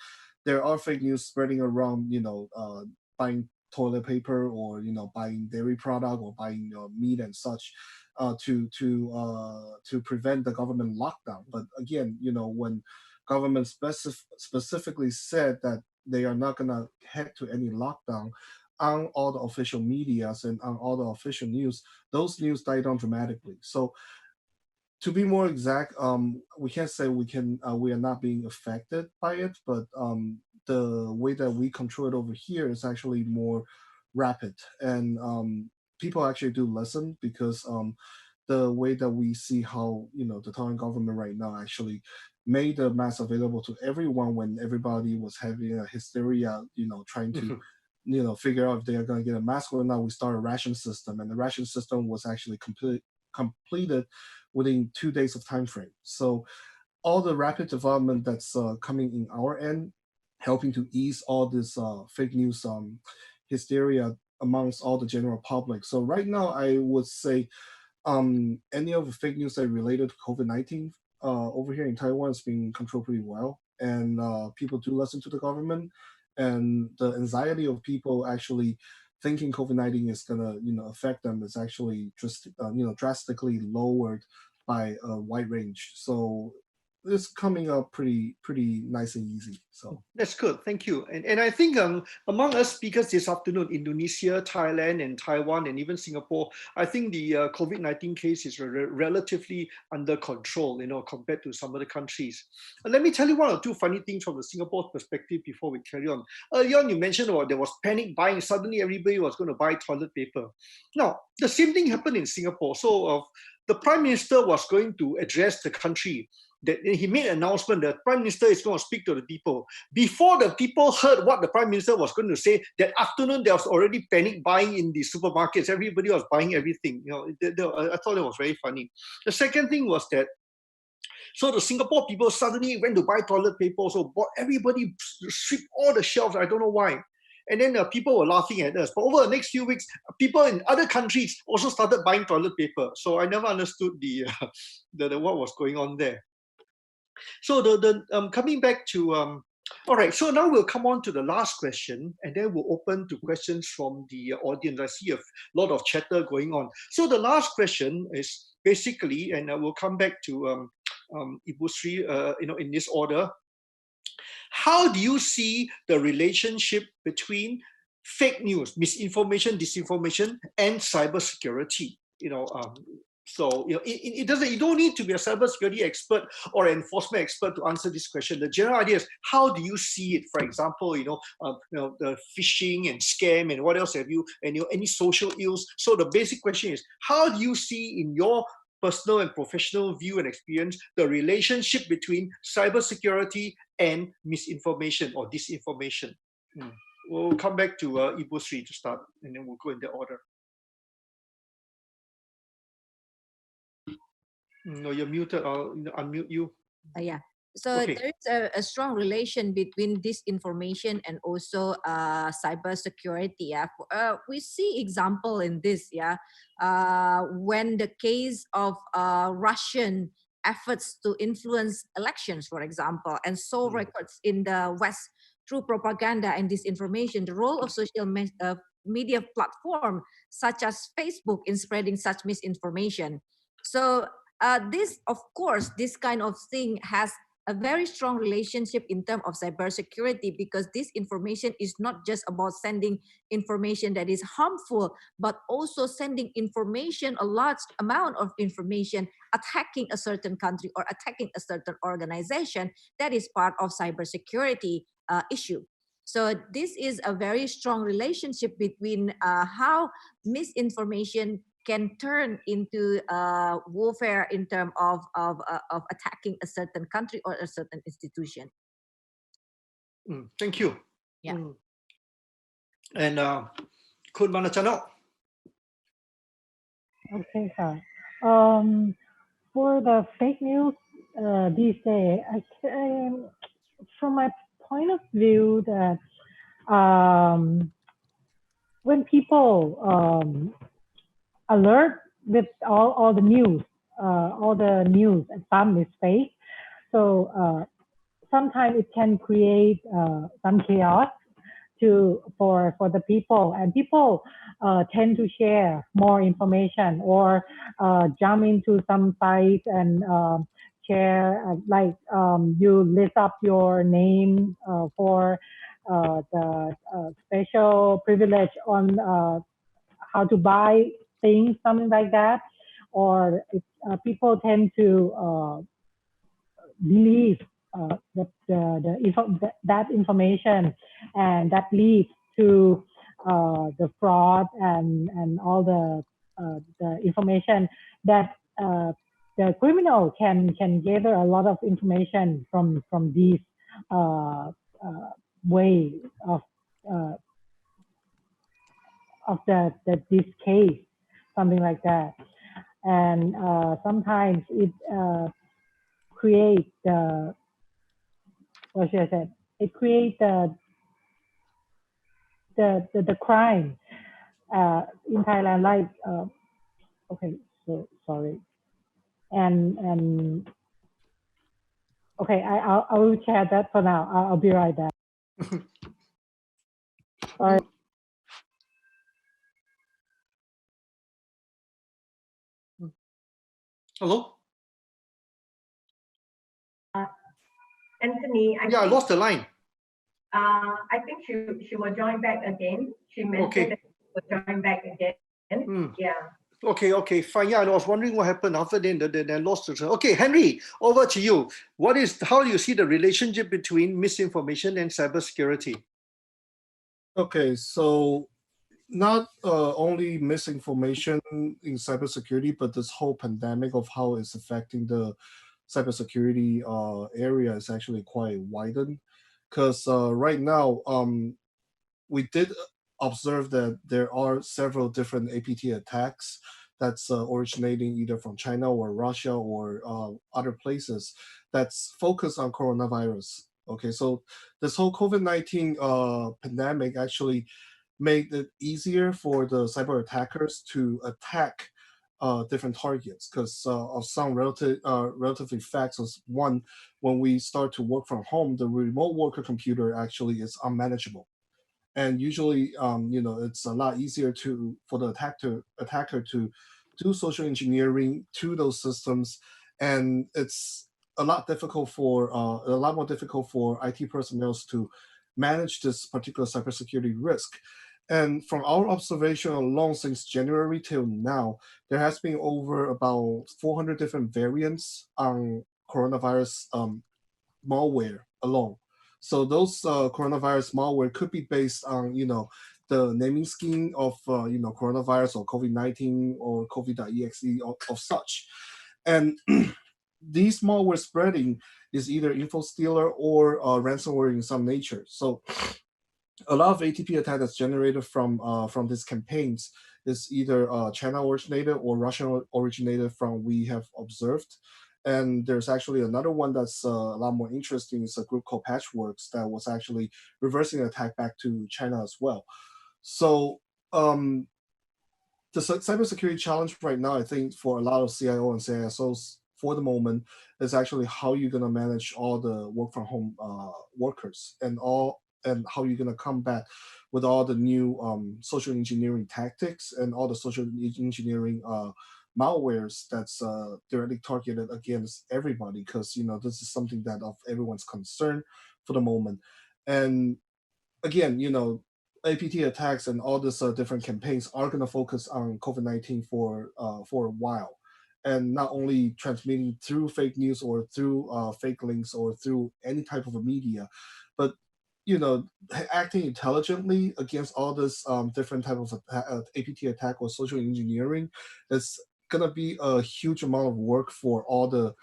there are fake news spreading around, buying toilet paper, or buying dairy product, or buying meat and such, to prevent the government lockdown. But again, when government specifically said that they are not gonna head to any lockdown on all the official medias and on all the official news, those news died down dramatically. So to be more exact, we can't say we are not being affected by it, but the way that we control it over here is actually more rapid, and people actually do listen, because the way that we see how the Taiwan government right now actually made the mask available to everyone when everybody was having a hysteria, trying to figure out if they are going to get a mask or not. We started a ration system, and the ration system was actually completed within 2 days of time frame. So all the rapid development that's coming in our end, helping to ease all this fake news hysteria amongst all the general public. So right now, I would say any of the fake news that related to COVID-19 over here in Taiwan is being controlled pretty well, and people do listen to the government, and the anxiety of people actually thinking COVID-19 is gonna affect them is actually just drastically lowered by a wide range. So it's coming up pretty nice and easy. So that's good. Thank you. And I think among us speakers this afternoon, Indonesia, Thailand, and Taiwan, and even Singapore, I think the COVID-19 case is relatively under control, compared to some other countries. Let me tell you one or two funny things from the Singapore perspective before we carry on. Earlier on, you mentioned about there was panic buying. Suddenly, everybody was going to buy toilet paper. Now, the same thing happened in Singapore. So the Prime Minister was going to address the country. That he made an announcement that the Prime Minister is going to speak to the people. Before the people heard what the Prime Minister was going to say, that afternoon there was already panic buying in the supermarkets. Everybody was buying everything. I thought it was very funny. The second thing was that, so the Singapore people suddenly went to buy toilet paper. So everybody stripped all the shelves. I don't know why. And then people were laughing at us. But over the next few weeks, people in other countries also started buying toilet paper. So I never understood the what was going on there. So coming back to all right, so now we'll come on to the last question, and then we'll open to questions from the audience. I see a lot of chatter going on. So the last question is basically, and I will come back to Ibu Sri, in this order. How do you see the relationship between fake news, misinformation, disinformation, and cybersecurity? So it doesn't. You don't need to be a cybersecurity expert or an enforcement expert to answer this question. The general idea is, how do you see it? For example, the phishing and scam and what else have you, and any social ills. So the basic question is, how do you see in your personal and professional view and experience the relationship between cybersecurity and misinformation or disinformation? We'll come back to Ibu Sri to start, and then we'll go in that order. No, you're muted. I'll unmute you. Yeah. So Okay. there is a strong relation between disinformation and also cybersecurity. Yeah. We see example in this. Yeah. When the case of Russian efforts to influence elections, for example, and so records in the West through propaganda and disinformation, the role of social media platform such as Facebook in spreading such misinformation. So this, of course, this kind of thing has a very strong relationship in terms of cybersecurity, because this information is not just about sending information that is harmful, but also sending information, a large amount of information, attacking a certain country or attacking a certain organization. That is part of cybersecurity issue. So this is a very strong relationship between how misinformation can turn into warfare in terms of attacking a certain country or a certain institution. Thank you. Yeah. And Kun Manachanok. Okay, sir. For the fake news these days, from my point of view, that when people alert with all the news and some is fake, so sometimes it can create some chaos for the people, and people tend to share more information or jump into some sites and share, you list up your name for the special privilege on how to buy things, something like that, or people tend to believe that information, and that leads to the fraud and all the information that the criminal can gather a lot of information from these way of this case, something like that. And sometimes it create the, what should I say? It create the crime in Thailand, like okay, so sorry, and okay, I will share that for now. I'll be right back. Sorry. Hello? Anthony, I lost the line. I think she will join back again. She mentioned that she will join back again. Yeah. Okay, fine. Yeah, I was wondering what happened after then I lost it. Okay, Henry, over to you. How do you see the relationship between misinformation and cybersecurity? Okay, so not only misinformation in cybersecurity, but this whole pandemic of how it's affecting the cybersecurity area is actually quite widened. Because right now, we did observe that there are several different APT attacks that's originating either from China or Russia or other places that's focused on coronavirus. Okay, so this whole COVID-19 pandemic actually made it easier for the cyber attackers to attack different targets because of some relatively facts. One, when we start to work from home, the remote worker computer actually is unmanageable. And usually, it's a lot easier for the attacker to do social engineering to those systems, and it's a lot more difficult for IT personnel to manage this particular cybersecurity risk. And from our observation alone, since January till now, there has been over about 400 different variants on coronavirus malware alone. So those coronavirus malware could be based on, the naming scheme of, coronavirus or COVID-19 or COVID.exe of such. And these malware spreading is either info stealer or ransomware in some nature. So a lot of ATP attack that's generated from these campaigns is either China originated or Russian originated from we have observed. And there's actually another one that's a lot more interesting. It's a group called Patchworks that was actually reversing an attack back to China as well. So the cybersecurity challenge right now, I think, for a lot of CIO and CISOs for the moment is actually how you're going to manage all the work from home workers and how you're going to combat with all the new social engineering tactics and all the social engineering malwares that's directly targeted against everybody, because this is something that of everyone's concern for the moment. And again, APT attacks and all these different campaigns are going to focus on COVID-19 for a while, and not only transmitting through fake news or through fake links or through any type of a media, but acting intelligently against all this different type of APT attack or social engineering is gonna be a huge amount of work for all the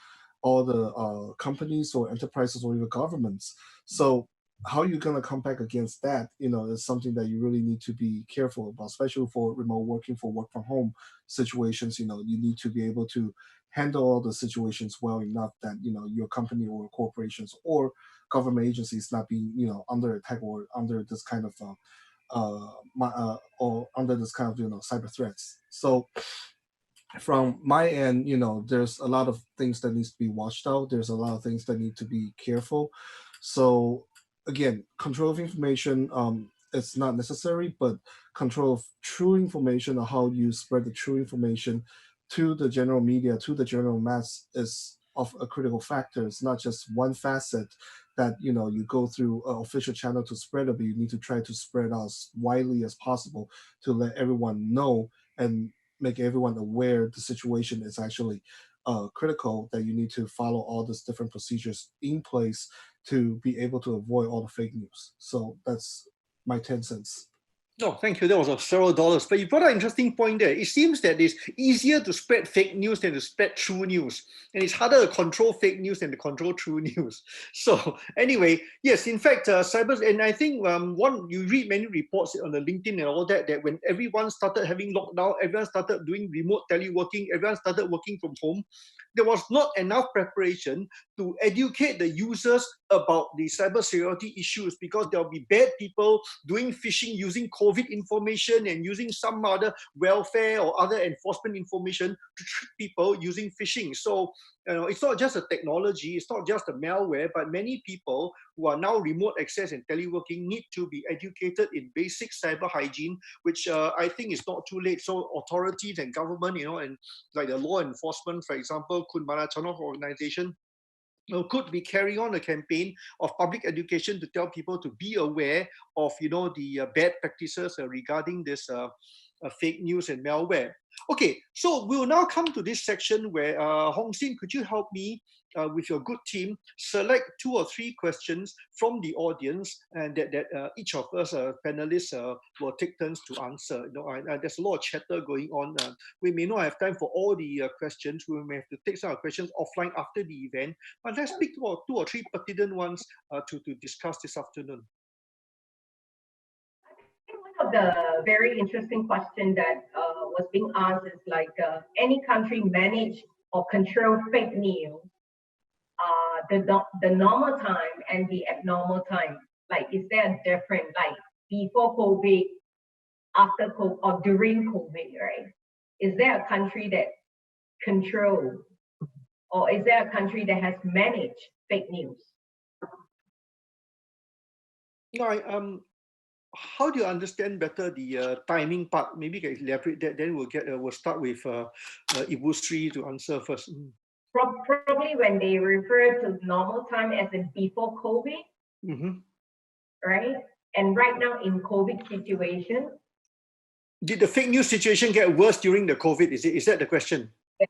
companies or enterprises or even governments. So how you're gonna come back against that, is something that you really need to be careful about, especially for remote working, for work from home situations. You need to be able to handle all the situations well enough that your company or corporations or government agencies not being under attack or under this kind of or under this kind of cyber threats. So from my end, there's a lot of things that needs to be watched out. There's a lot of things that need to be careful. So again, control of information, it's not necessary, but control of true information or how you spread the true information to the general media, to the general mass is of a critical factor. It's not just one facet that you go through an official channel to spread it, but you need to try to spread out as widely as possible to let everyone know and make everyone aware the situation is actually critical, that you need to follow all these different procedures in place to be able to avoid all the fake news. So that's my 10 cents. No, thank you. That was several dollars. But you brought an interesting point there. It seems that it's easier to spread fake news than to spread true news. And it's harder to control fake news than to control true news. So anyway, yes, in fact, cyber, and I think you read many reports on the LinkedIn and all that, that when everyone started having lockdown, everyone started doing remote teleworking, everyone started working from home, there was not enough preparation to educate the users about the cybersecurity issues, because there'll be bad people doing phishing using COVID information and using some other welfare or other enforcement information to trick people using phishing. So it's not just a technology, it's not just a malware, but many people who are now remote access and teleworking need to be educated in basic cyber hygiene, which I think is not too late. So authorities and government, and like the law enforcement, for example, Manachanok organization, could be carrying on a campaign of public education to tell people to be aware of, the bad practices regarding this fake news and malware. Okay, so we'll now come to this section where Hong Xin, could you help me with your good team select 2 or 3 questions from the audience, and that each of us panelists will take turns to answer. There's a lot of chatter going on. We may not have time for all the questions. We may have to take some questions offline after the event. But let's pick 2 or 3 pertinent ones to discuss this afternoon. One of the very interesting question that was being asked is like, any country manage or control fake news, the normal time and the abnormal time? Like, is there a difference, like before COVID, after COVID, or during COVID, right? Is there a country that control, or is there a country that has managed fake news? No, how do you understand better the timing part? Maybe you can elaborate that. Then we'll start with Ibu Sri to answer first. Probably when they refer to normal time as in before COVID, right? And right now in COVID situation. Did the fake news situation get worse during the COVID? Is that the question? Yeah.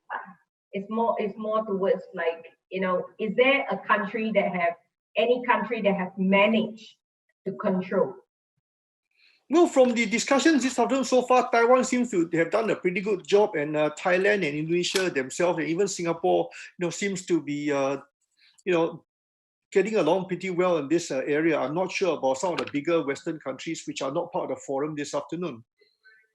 It's more towards like, is there a country that any country that have managed to control? Well, from the discussions this afternoon so far, Taiwan seems to have done a pretty good job, and Thailand and Indonesia themselves, and even Singapore, seems to be, getting along pretty well in this area. I'm not sure about some of the bigger Western countries which are not part of the forum this afternoon.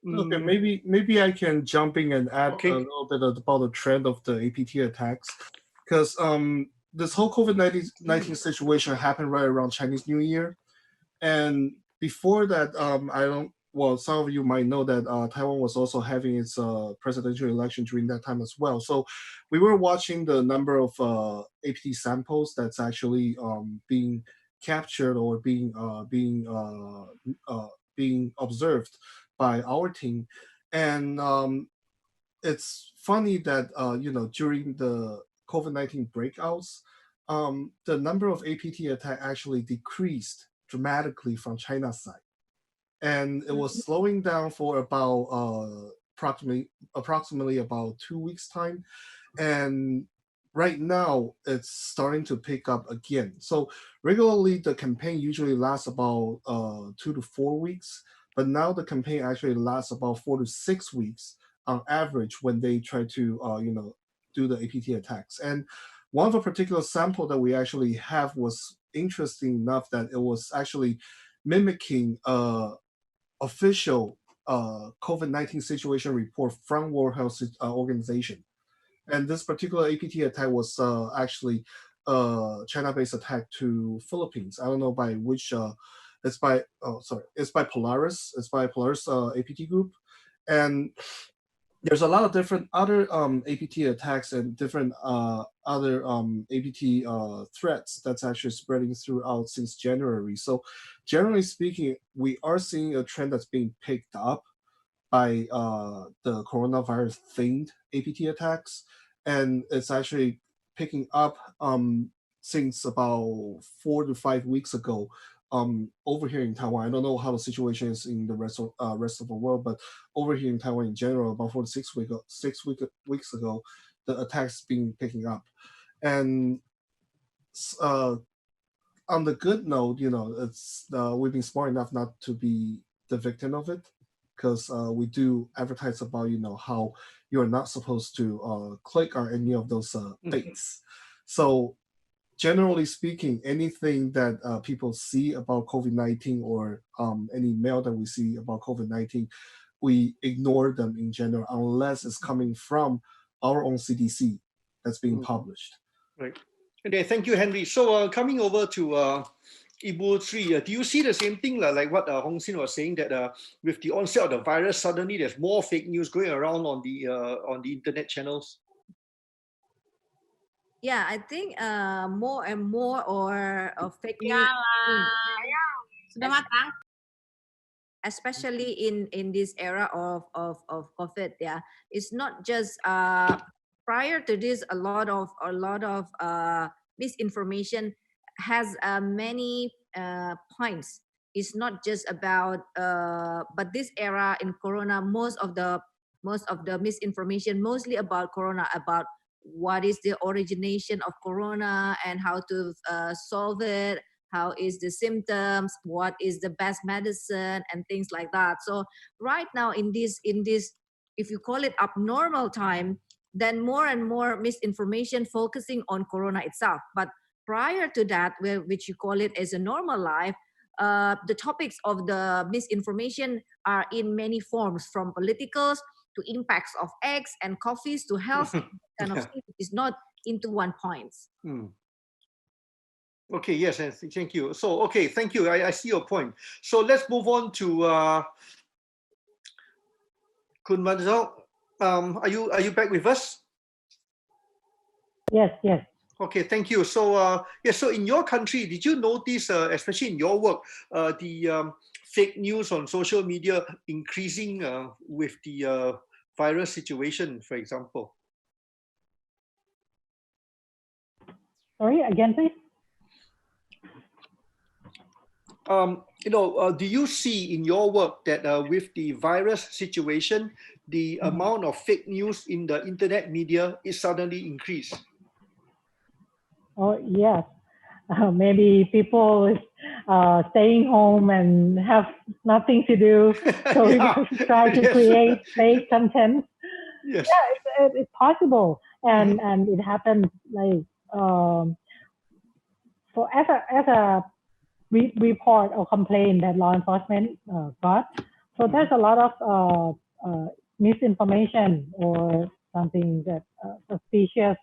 Okay, maybe I can jump in and add a little bit about the trend of the APT attacks, because this whole COVID-19 situation happened right around Chinese New Year, and before that, some of you might know that Taiwan was also having its presidential election during that time as well. So we were watching the number of APT samples that's actually being captured or being observed by our team. And it's funny that, during the COVID-19 breakouts, the number of APT attacks actually decreased dramatically from China's side. And it was slowing down for about approximately about 2 weeks time. And right now it's starting to pick up again. So regularly the campaign usually lasts about 2 to 4 weeks, but now the campaign actually lasts about 4 to 6 weeks on average when they try to do the APT attacks. And one of the particular sample that we actually have was interesting enough that it was actually mimicking official COVID-19 situation report from World Health Organization. And this particular APT attack was actually China-based attack to Philippines. I don't know by which, it's by Polaris. It's by Polaris APT group. And there's a lot of different other APT attacks and different other APT threats that's actually spreading throughout since January. So generally speaking, we are seeing a trend that's being picked up by the coronavirus themed APT attacks. And it's actually picking up since about 4 to 5 weeks ago. Over here in Taiwan, I don't know how the situation is in the rest of the world, but over here in Taiwan in general, about 4 to 6 weeks ago, the attacks been picking up. And on the good note, it's we've been smart enough not to be the victim of it, because we do advertise about, how you're not supposed to click on any of those fates. So generally speaking, anything that people see about COVID-19 or any mail that we see about COVID-19, we ignore them in general unless it's coming from our own CDC that's being published. Right. Okay, thank you, Henry. So coming over to Ibu Sri, do you see the same thing like what Hong Sin was saying, that with the onset of the virus, suddenly there's more fake news going around on the internet channels? Yeah, I think more and more fake news, especially in this era of COVID. Yeah, it's not just prior to this, a lot of misinformation has many points. It's not just about but this era in Corona, most of the misinformation mostly about Corona, about what is the origination of Corona and how to solve it, how is the symptoms, what is the best medicine, and things like that. So right now in this, if you call it abnormal time, then more and more misinformation focusing on Corona itself. But prior to that, which you call it as a normal life, the topics of the misinformation are in many forms, from politicals to impacts of eggs and coffees to health kind of thing. It's not into one point. Okay, yes, thank you. So, okay, thank you. I see your point. So let's move on to Kun Manzal. Are you back with us? Yes, yes. Okay, thank you. So, so in your country, did you notice, especially in your work, the fake news on social media increasing with the virus situation, for example? Sorry, again, please. Do you see in your work that with the virus situation, the amount of fake news in the internet media is suddenly increased? Oh, yes. Maybe people staying home and have nothing to do, so we try to create fake content. Yes. Yeah, it's possible, and it happens like for as a report or complaint that law enforcement got. So there's a lot of misinformation or something that suspicious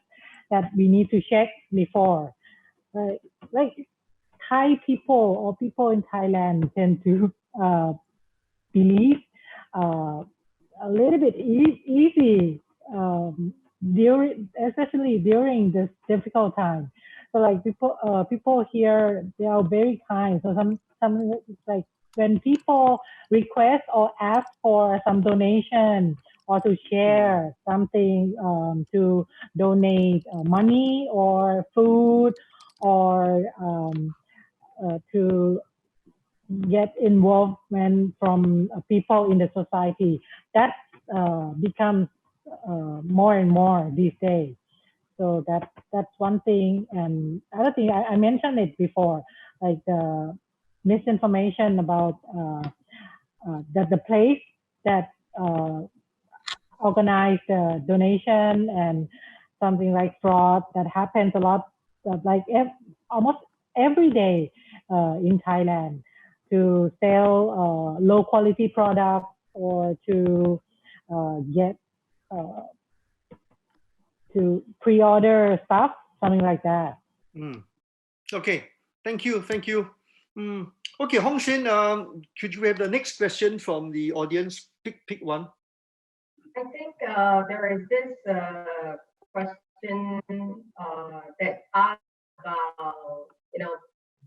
that we need to check before. Like Thai people or people in Thailand tend to believe a little bit easy especially during this difficult time. So like people here, they are very kind. So some like when people request or ask for some donation or to share something, to donate money or food or to get involvement from people in the society, that becomes more and more these days. So that's one thing. And other thing, I mentioned it before, like the misinformation about the place that organized the donation and something like fraud that happens a lot, like almost every day in Thailand, to sell low quality products or to get to pre-order stuff, something like that. Okay, thank you. Okay, Hong Shin, could you have the next question from the audience? Pick one. I think there is this question that asks about,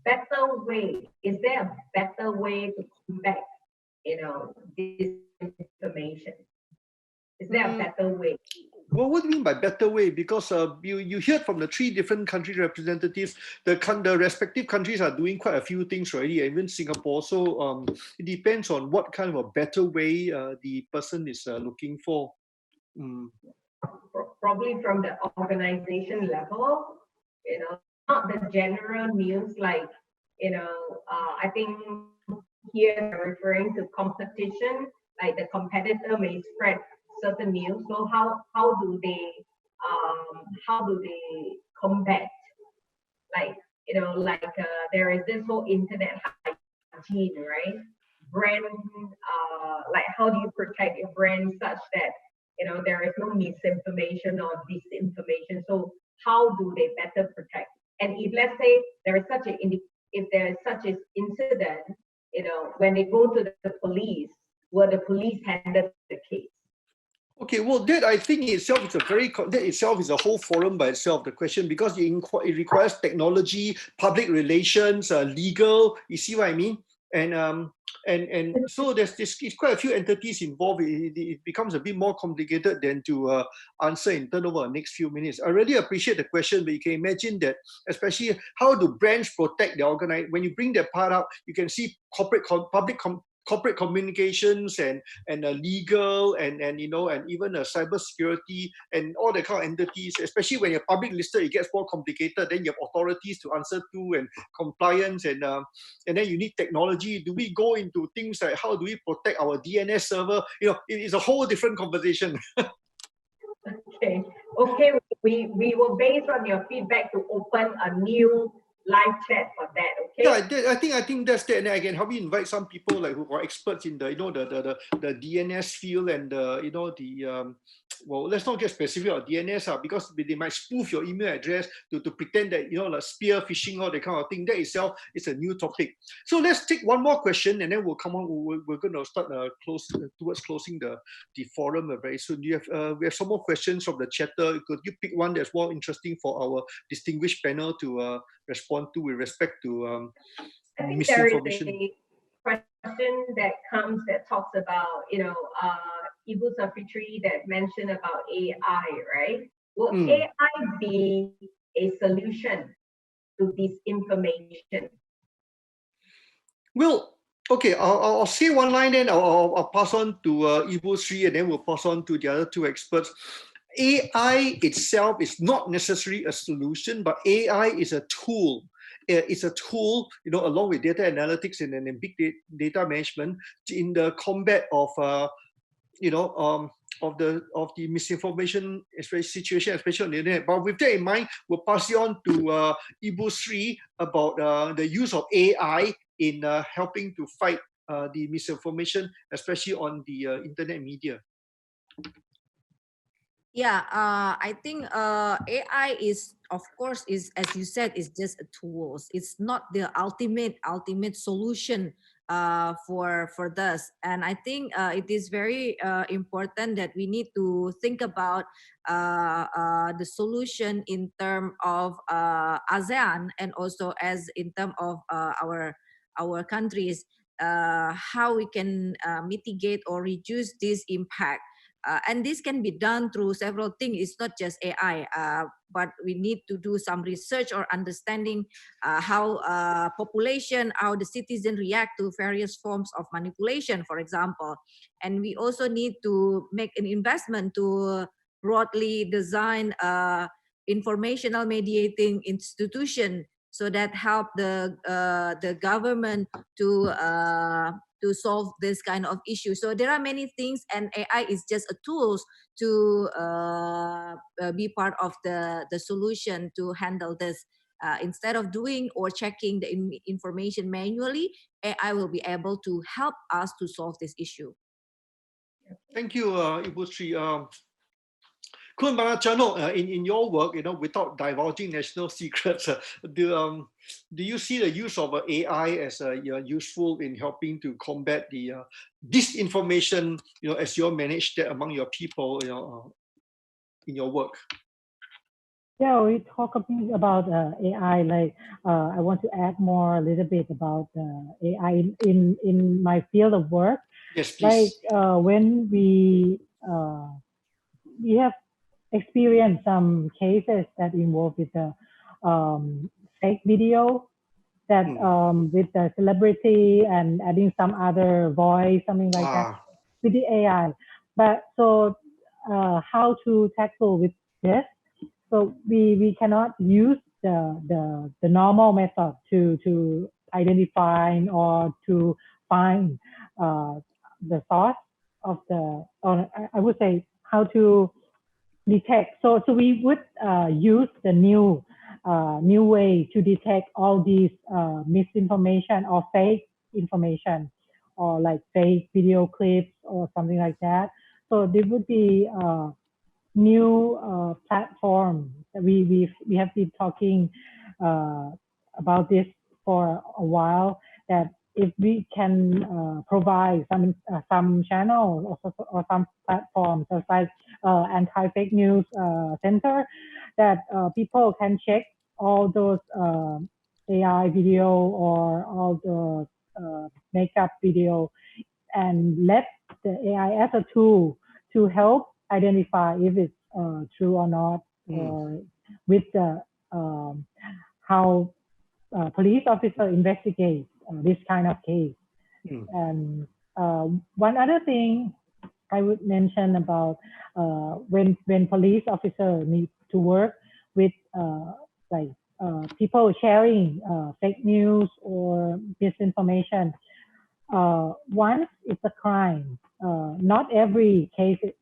better way. Is there a better way to combat, disinformation? Is there a better way? Well, what do you mean by better way? Because you heard from the 3 different country representatives, the respective countries are doing quite a few things already, even Singapore. So it depends on what kind of a better way the person is looking for. Probably from the organization level, not the general news. Like, I think here they're referring to competition, like the competitor may spread certain news. So how do they combat, like there is this whole internet hygiene, right? Brand, like how do you protect your brand such that there is no misinformation or disinformation? So how do they better protect? And if let's say there is such an incident, when they go to the police, will the police handle the case? Okay, well, that I think itself is that itself is a whole forum by itself, the question, because it requires technology, public relations, legal. You see what I mean? And so it's quite a few entities involved. It becomes a bit more complicated than to answer in turnover the next few minutes. I really appreciate the question, but you can imagine that, especially how do brands protect their organization? When you bring that part up, you can see corporate communications and legal and even cybersecurity and all the kind of entities, especially when you're public listed, it gets more complicated. Then you have authorities to answer to and compliance and then you need technology. Do we go into things like how do we protect our DNS server? It is a whole different conversation. Okay. We will, based on your feedback, to open a new live chat for that. Okay. Yeah, I think that's that. And I can help you invite some people like who are experts in the the DNS field and well, let's not get specific on DNS because they might spoof your email address to pretend that like spear phishing, all that kind of thing. That itself is a new topic. So let's take one more question and then we'll come on. We're going to start towards closing the forum very soon. We have some more questions from the chatter. Could you pick one that's more interesting for our distinguished panel to respond to with respect to I think misinformation? There is a question that talks about Ibu Safitri that mentioned about AI, right? Will AI be a solution to disinformation? Well, okay, I'll say one line, then I'll pass on to Ibu Sri, and then we'll pass on to the other two experts. AI itself is not necessarily a solution, but AI is a tool. It's a tool, along with data analytics and big data management in the combat of the misinformation situation, especially on the internet. But with that in mind, we'll pass it on to Ibu Sri about the use of AI in helping to fight the misinformation, especially on the internet media. Yeah, I think AI is, of course, is, as you said, is just a tool. It's not the ultimate solution for this. And I think it is very important that we need to think about the solution in terms of ASEAN and also as in terms of our countries, how we can mitigate or reduce this impact. And this can be done through several things. It's not just AI, but we need to do some research or understanding how population, how the citizen react to various forms of manipulation, for example. And we also need to make an investment to broadly design informational mediating institution so that help the government to solve this kind of issue. So there are many things, and AI is just a tool to be part of the solution to handle this. Instead of doing or checking the information manually, AI will be able to help us to solve this issue. Thank you, Ibu Sri. Manachanok, in your work, without divulging national secrets, do you see the use of AI as useful in helping to combat the disinformation, as you manage that among your people, in your work? Yeah, we talk a bit about AI. Like, I want to add more a little bit about AI in my field of work. Yes, please. Like when we have experienced some cases that involve with the fake video that with the celebrity and adding some other voice, something like that with the AI. But so how to tackle with this? So we cannot use the normal method to identify or to find the source of the, or I would say how to detect. So we would use the new way to detect all these misinformation or fake information, or like fake video clips or something like that. So there would be new platform that we have been talking about this for a while, that if we can provide some channel or some platforms like anti-fake news center, that people can check all those AI video or all the makeup video, and let the AI as a tool to help identify if it's true or not, or with the how police officer investigate this kind of case. And one other thing I would mention about when police officer need to work with like people sharing fake news or misinformation. Once it's a crime, not every cases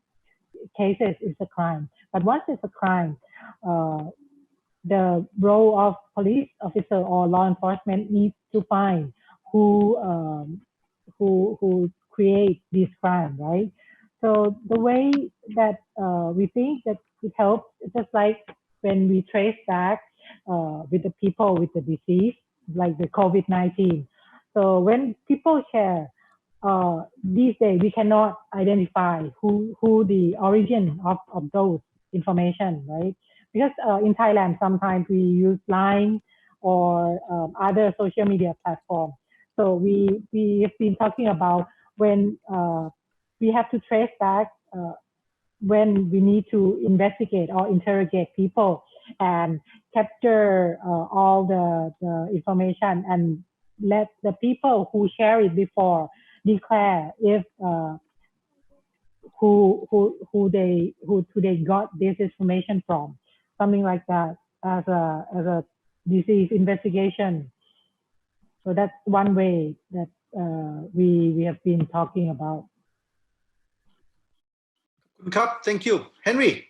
is a crime, but once it's a crime, the role of police officer or law enforcement needs to find who create this crime, right? So the way that we think that it helps, just like when we trace back with the people with the disease, like the COVID-19. So when people share, these days we cannot identify who the origin of those information, right? Because in Thailand, sometimes we use Line or other social media platforms. So we have been talking about when we have to trace back when we need to investigate or interrogate people and capture all the information and let the people who share it before declare if who they got this information from, something like that, as a disease investigation. So that's one way that we have been talking about. Thank you. Henry.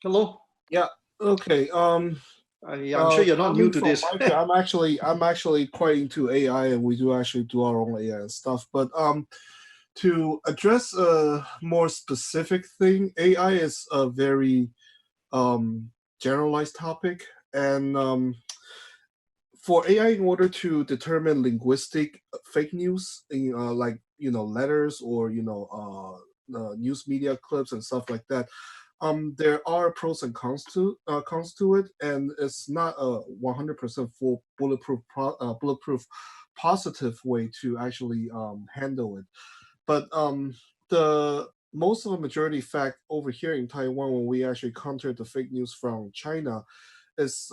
Hello. Yeah. Okay. I'm sure you're not new to this. I'm actually quite into AI, and we do actually do our own AI and stuff. But to address a more specific thing, AI is a very generalized topic, and for AI, in order to determine linguistic fake news, in like letters or news media clips and stuff like that, there are pros and cons to it, and it's not a 100% full bulletproof positive way to actually handle it. But the most of the majority fact over here in Taiwan, when we actually counter the fake news from China, is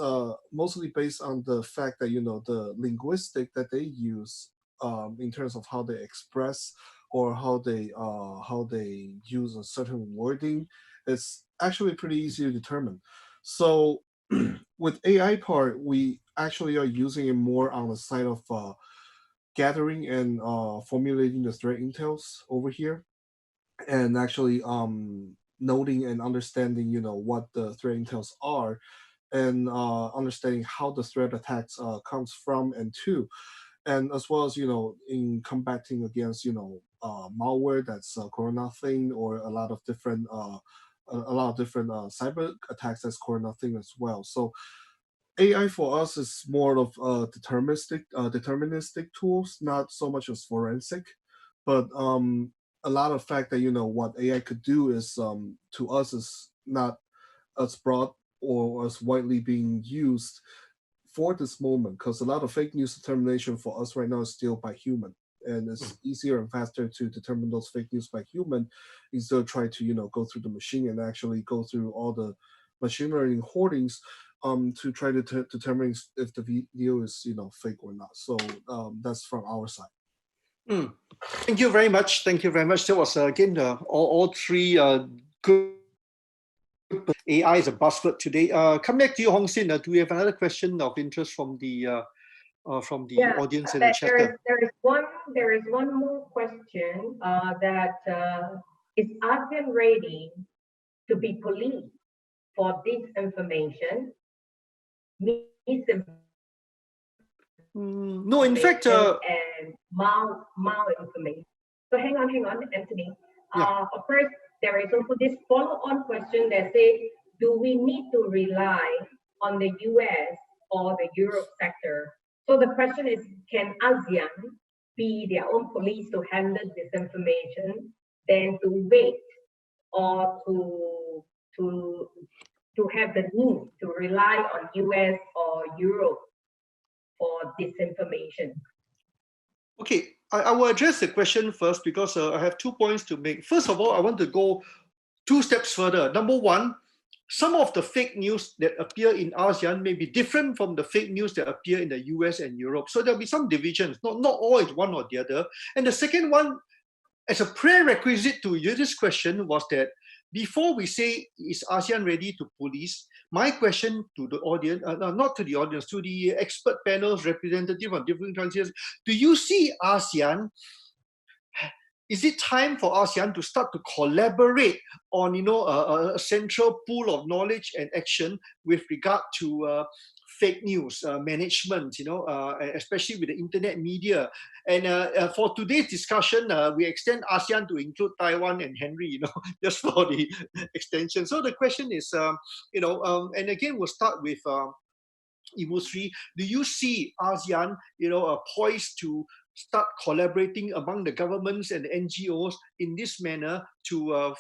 mostly based on the fact that the linguistic that they use in terms of how they express or how they use a certain wording, it's actually pretty easy to determine. So with AI part, we actually are using it more on the side of gathering and formulating the threat intels over here, and actually noting and understanding what the threat intels are, and understanding how the threat attacks comes from and to, and as well as in combating against malware that's a corona thing, or a lot of different cyber attacks that's corona thing as well. So AI for us is more of deterministic tools, not so much as forensic, but a lot of fact that what AI could do is to us is not as broad or as widely being used for this moment, because a lot of fake news determination for us right now is still by human, and it's easier and faster to determine those fake news by human instead of try to go through the machine and actually go through all the machine learning hoardings to try to determine if the video is fake or not. So that's from our side. Thank you very much. Thank you very much. That was again all three good. AI is a buzzword today. Come back to you, Hong Sin. Do we have another question of interest from the from the audience in the chat. There is one more question that is ASEAN ready to be policed for disinformation, misinformation, no, in fact, and malinformation. So hang on, Anthony. First, there is also this follow-on question that says, do we need to rely on the US or the Europe sector? So the question is, can ASEAN be their own police to handle disinformation, than to wait or to have the need to rely on US or Europe for disinformation? Okay, I will address the question first because I have 2 points to make. First of all, I want to go 2 steps further. Number one, some of the fake news that appear in ASEAN may be different from the fake news that appear in the US and Europe. So there'll be some divisions, not all is one or the other. And the second one, as a prerequisite to this question, was that before we say, is ASEAN ready to police, my question to the audience, not to the audience, to the expert panels representative of different countries, do you see ASEAN, is it time for ASEAN to start to collaborate on, a central pool of knowledge and action with regard to fake news management, especially with the internet media? And for today's discussion, we extend ASEAN to include Taiwan and Henry, just for the extension. So the question is, and again, we'll start with Ibu Sri. Do you see ASEAN, poised to start collaborating among the governments and the NGOs in this manner to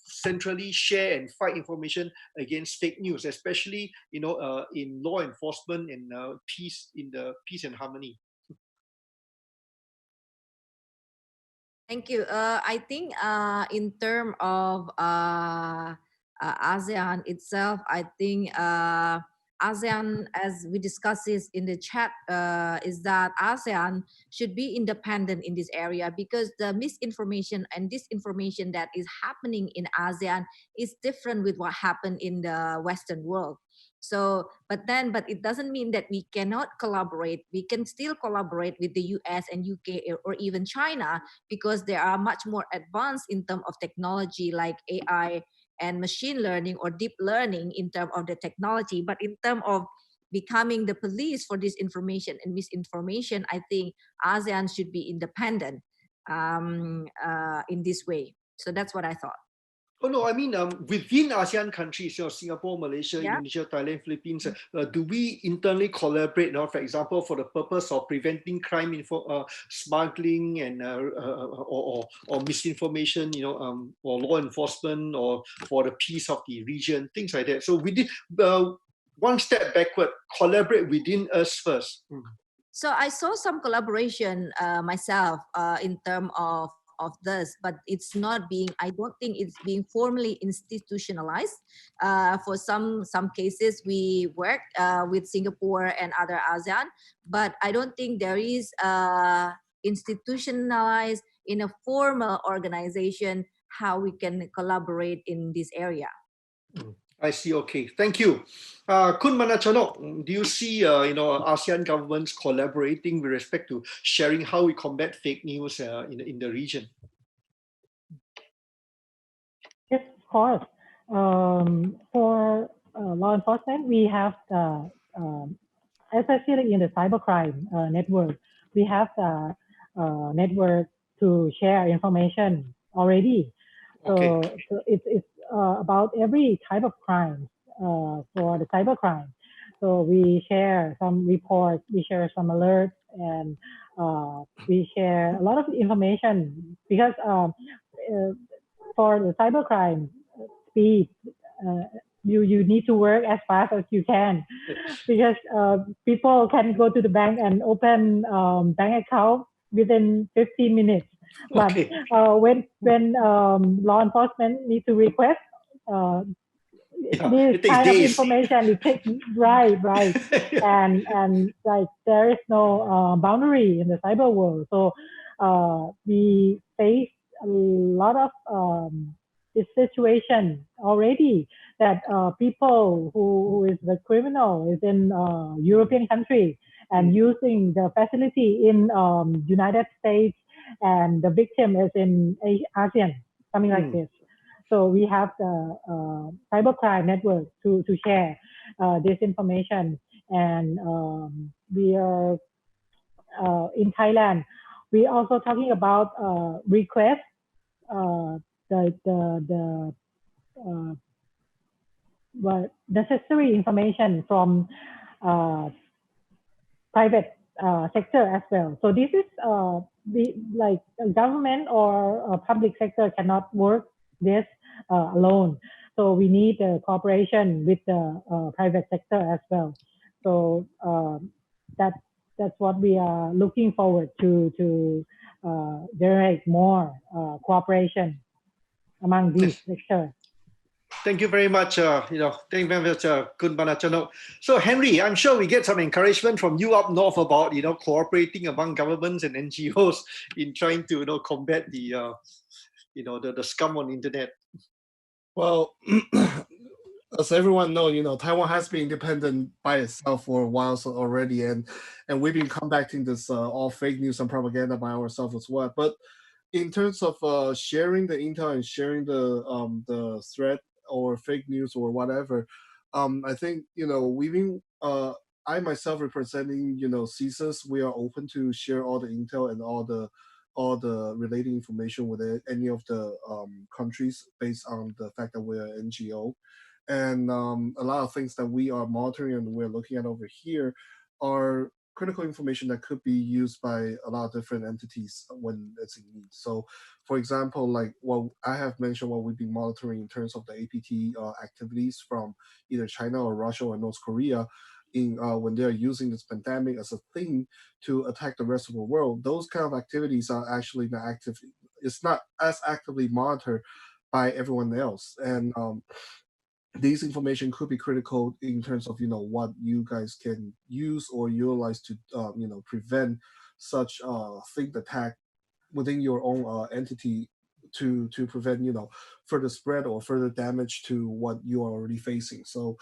centrally share and fight information against fake news, especially in law enforcement and peace and harmony? Thank you. I think in terms of ASEAN itself, I think ASEAN, as we discussed this in the chat, is that ASEAN should be independent in this area, because the misinformation and disinformation that is happening in ASEAN is different with what happened in the Western world. So, but it doesn't mean that we cannot collaborate. We can still collaborate with the US and UK or even China, because they are much more advanced in terms of technology like AI and machine learning or deep learning in terms of the technology. But in terms of becoming the police for disinformation and misinformation, I think ASEAN should be independent in this way. So that's what I thought. Oh no, I mean within ASEAN countries, Singapore, Malaysia, Indonesia, Thailand, Philippines, do we internally collaborate, for example, for the purpose of preventing crime, smuggling, and or misinformation, or law enforcement, or for the peace of the region, things like that? So we did one step backward, collaborate within us first. So I saw some collaboration myself in terms of this, but it's not being, I don't think it's being formally institutionalized. For some cases we work with Singapore and other ASEAN, but I don't think there is institutionalized in a formal organization how we can collaborate in this area. I see. Okay, thank you. Kun Manachanok, do you see ASEAN governments collaborating with respect to sharing how we combat fake news in the region? Yes, of course. For law enforcement, we have the, especially in the cybercrime network, we have the network to share information already. So it's about every type of crime for the cybercrime. So we share some reports, we share some alerts, and we share a lot of information, because for the cybercrime speed, you need to work as fast as you can, because people can go to the bank and open bank account within 15 minutes. But when law enforcement need to request this kind of information, it takes right, and like there is no boundary in the cyber world. So we face a lot of this situation already, that people who is the criminal is in European country, and using the facility in United States, and the victim is in ASEAN, something like this. So we have the cybercrime network to share this information, and we are in Thailand. We also talking about request the necessary information from private sector as well. So this is like government or public sector cannot work this alone. So we need cooperation with the private sector as well. So that's what we are looking forward to generate more cooperation among these sectors. Thank you very much. Thank you very much, Kun Manachanok. So Henry, I'm sure we get some encouragement from you up north about cooperating among governments and NGOs in trying to combat the the scum on the internet. Well, as everyone knows, Taiwan has been independent by itself for a while already, and we've been combating this all fake news and propaganda by ourselves as well. But in terms of sharing the intel and sharing the threat or fake news or whatever, I think we've been I myself representing CSIS, we are open to share all the intel and all the related information with any of the countries based on the fact that we're an NGO. And a lot of things that we are monitoring and we're looking at over here are critical information that could be used by a lot of different entities when it's in need. So, for example, like what I have mentioned, what we've been monitoring in terms of the APT activities from either China or Russia or North Korea, when they're using this pandemic as a thing to attack the rest of the world, those kind of activities are actually not active. It's not as actively monitored by everyone else, and these information could be critical in terms of what you guys can use or utilize to prevent such think attack within your own entity to prevent further spread or further damage to what you are already facing. So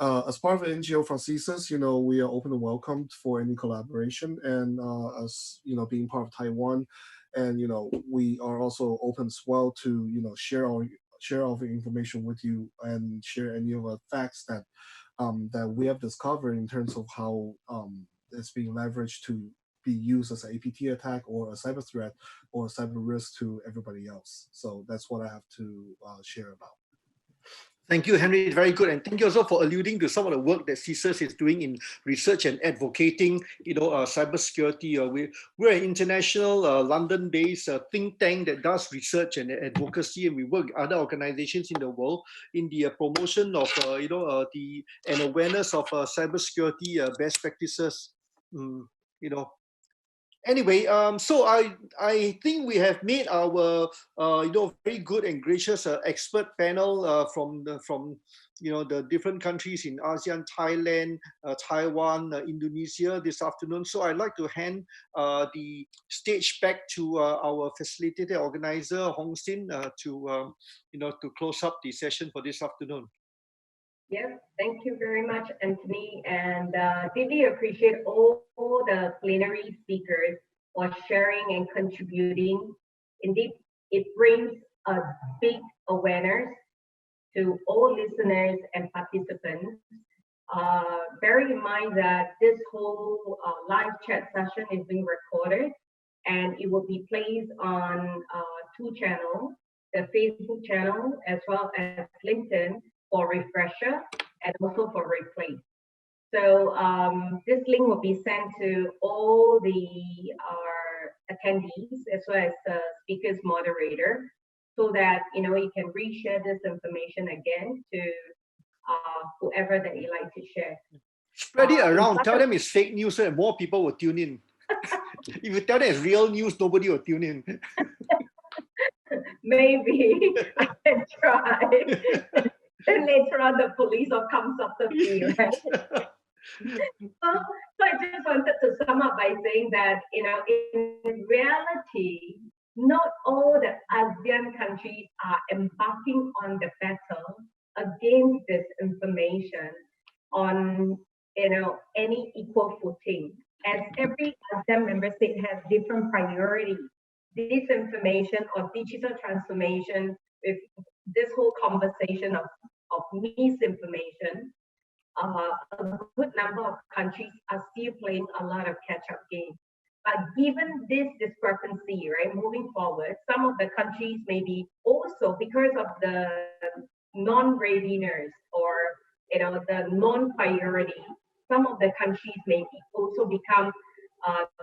as part of an NGO from CSIS, we are open and welcomed for any collaboration, and as being part of Taiwan, and we are also open as well to share our information with you and share any of the facts that that we have discovered in terms of how it's being leveraged to be used as an APT attack or a cyber threat or a cyber risk to everybody else. So that's what I have to share about. Thank you, Henry. Very good. And thank you also for alluding to some of the work that CSIS is doing in research and advocating, cybersecurity. We're an international London-based think tank that does research and advocacy, and we work with other organizations in the world in the promotion of, and awareness of cybersecurity best practices. Anyway, so I think we have made our very good and gracious expert panel from the different countries in ASEAN, Thailand, Taiwan, Indonesia this afternoon. So I'd like to hand the stage back to our facilitator organizer Hong Sin to close up the session for this afternoon. Yes, thank you very much, Anthony. And really appreciate all the plenary speakers for sharing and contributing. Indeed, it brings a big awareness to all listeners and participants. Bearing in mind that this whole live chat session is being recorded, and it will be placed on two channels, the Facebook channel as well as LinkedIn, for refresher and also for replay. So this link will be sent to all the attendees as well as the speaker's moderator, so that you can reshare this information again to whoever that you like to share. Spread it around. Tell them it's fake news so that more people will tune in. If you tell them it's real news, nobody will tune in. Maybe I can try. Then later on, the police will come after me, right? So I just wanted to sum up by saying that, in reality, not all the ASEAN countries are embarking on the battle against this information on, any equal footing. as every ASEAN member state has different priorities. Disinformation or digital transformation, with this whole conversation of misinformation, a good number of countries are still playing a lot of catch-up game. But given this discrepancy, right, moving forward, some of the countries may be also, because of the non-readiness or the non-priority, some of the countries may also become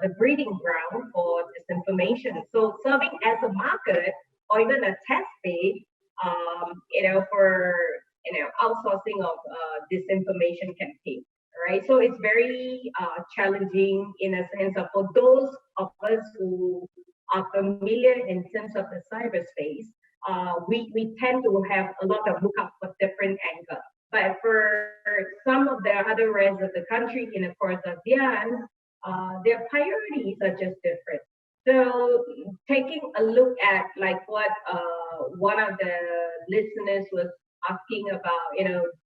the breeding ground for disinformation. So serving as a market or even a test bed, for outsourcing of disinformation campaign, right? So it's very challenging in a sense of, for those of us who are familiar in terms of the cyberspace, we tend to have a lot of lookup for different angles. But for some of the other rest of the country, in of course ASEAN, their priorities are just different. So taking a look at like what one of the listeners was asking about,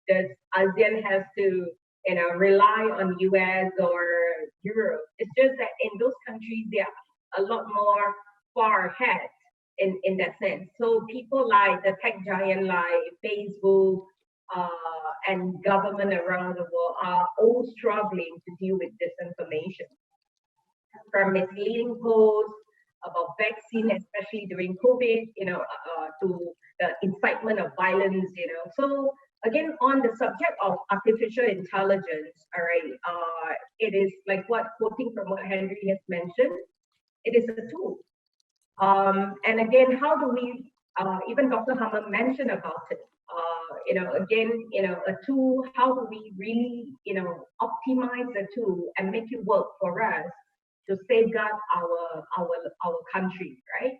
does ASEAN has to rely on US or Europe? It's just that in those countries they are a lot more far ahead in that sense. So people like the tech giant like Facebook and government around the world are all struggling to deal with disinformation. From misleading posts about vaccine, especially during COVID, to the incitement of violence, So again, on the subject of artificial intelligence, all right, it is like quoting from what Henry has mentioned, it is a tool. And again, how do we, even Dr. Hammer mentioned about it, a tool, how do we really, optimize the tool and make it work for us to safeguard our country, right?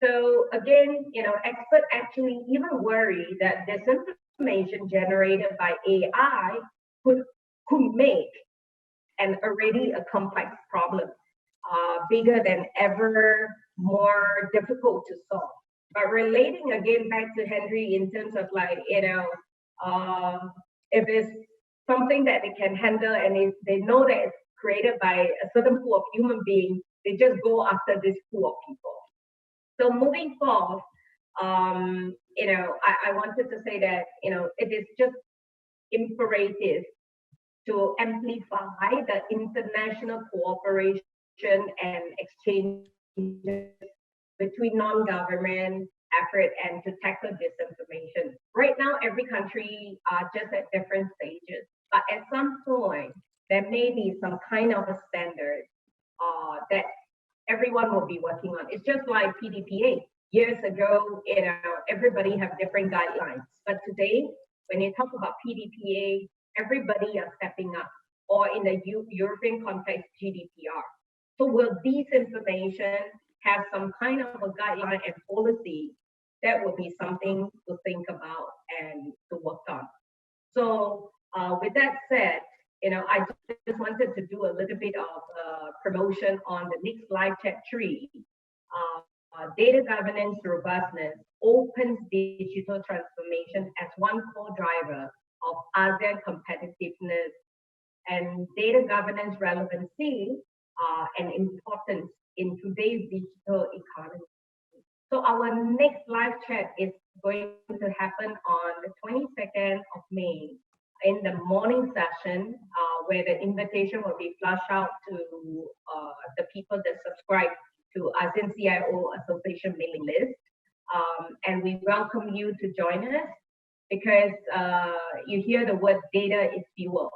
So again, experts actually even worry that disinformation generated by AI could make an already a complex problem bigger than ever, more difficult to solve. But relating again back to Henry in terms of like, if it's something that they can handle and if they know that it's created by a certain pool of human beings, they just go after this pool of people. So moving forward, I wanted to say that, it is just imperative to amplify the international cooperation and exchange between non-government effort and to tackle disinformation. Right now, every country are just at different stages, but at some point, there may be some kind of a standard that everyone will be working on. It's just like PDPA. Years ago, everybody have different guidelines, but today, when you talk about PDPA, everybody are stepping up, or in the European context, GDPR. So will these information have some kind of a guideline and policy? That would be something to think about and to work on. So with that said, I just wanted to do a little bit of promotion on the next live chat 3. Data governance robustness opens digital transformation as one core driver of ASEAN competitiveness and data governance relevancy and importance in today's digital economy. So our next live chat is going to happen on the 22nd of May in the morning session, where the invitation will be flashed out to the people that subscribe to ASEAN CIO Association mailing list. And we welcome you to join us because you hear the word data is fuel.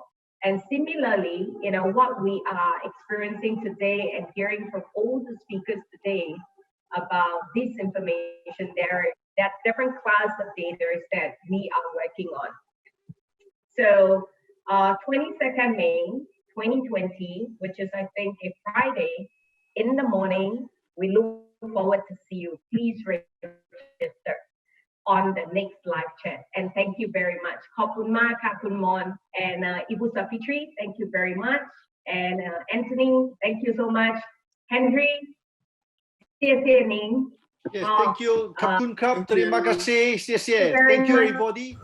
And similarly, what we are experiencing today and hearing from all the speakers today about disinformation, there are different class of data that we are working on. So 22nd May 2020, which is I think a Friday in the morning, we look forward to see you. Please register on the next live chat. And thank you very much. Khopun ma, Khapun mon, and Ibu Safitri, thank you very much. And Anthony, thank you so much. Henry, yes, thank you. Khapun Khap, terima kasih. Thank you, everybody.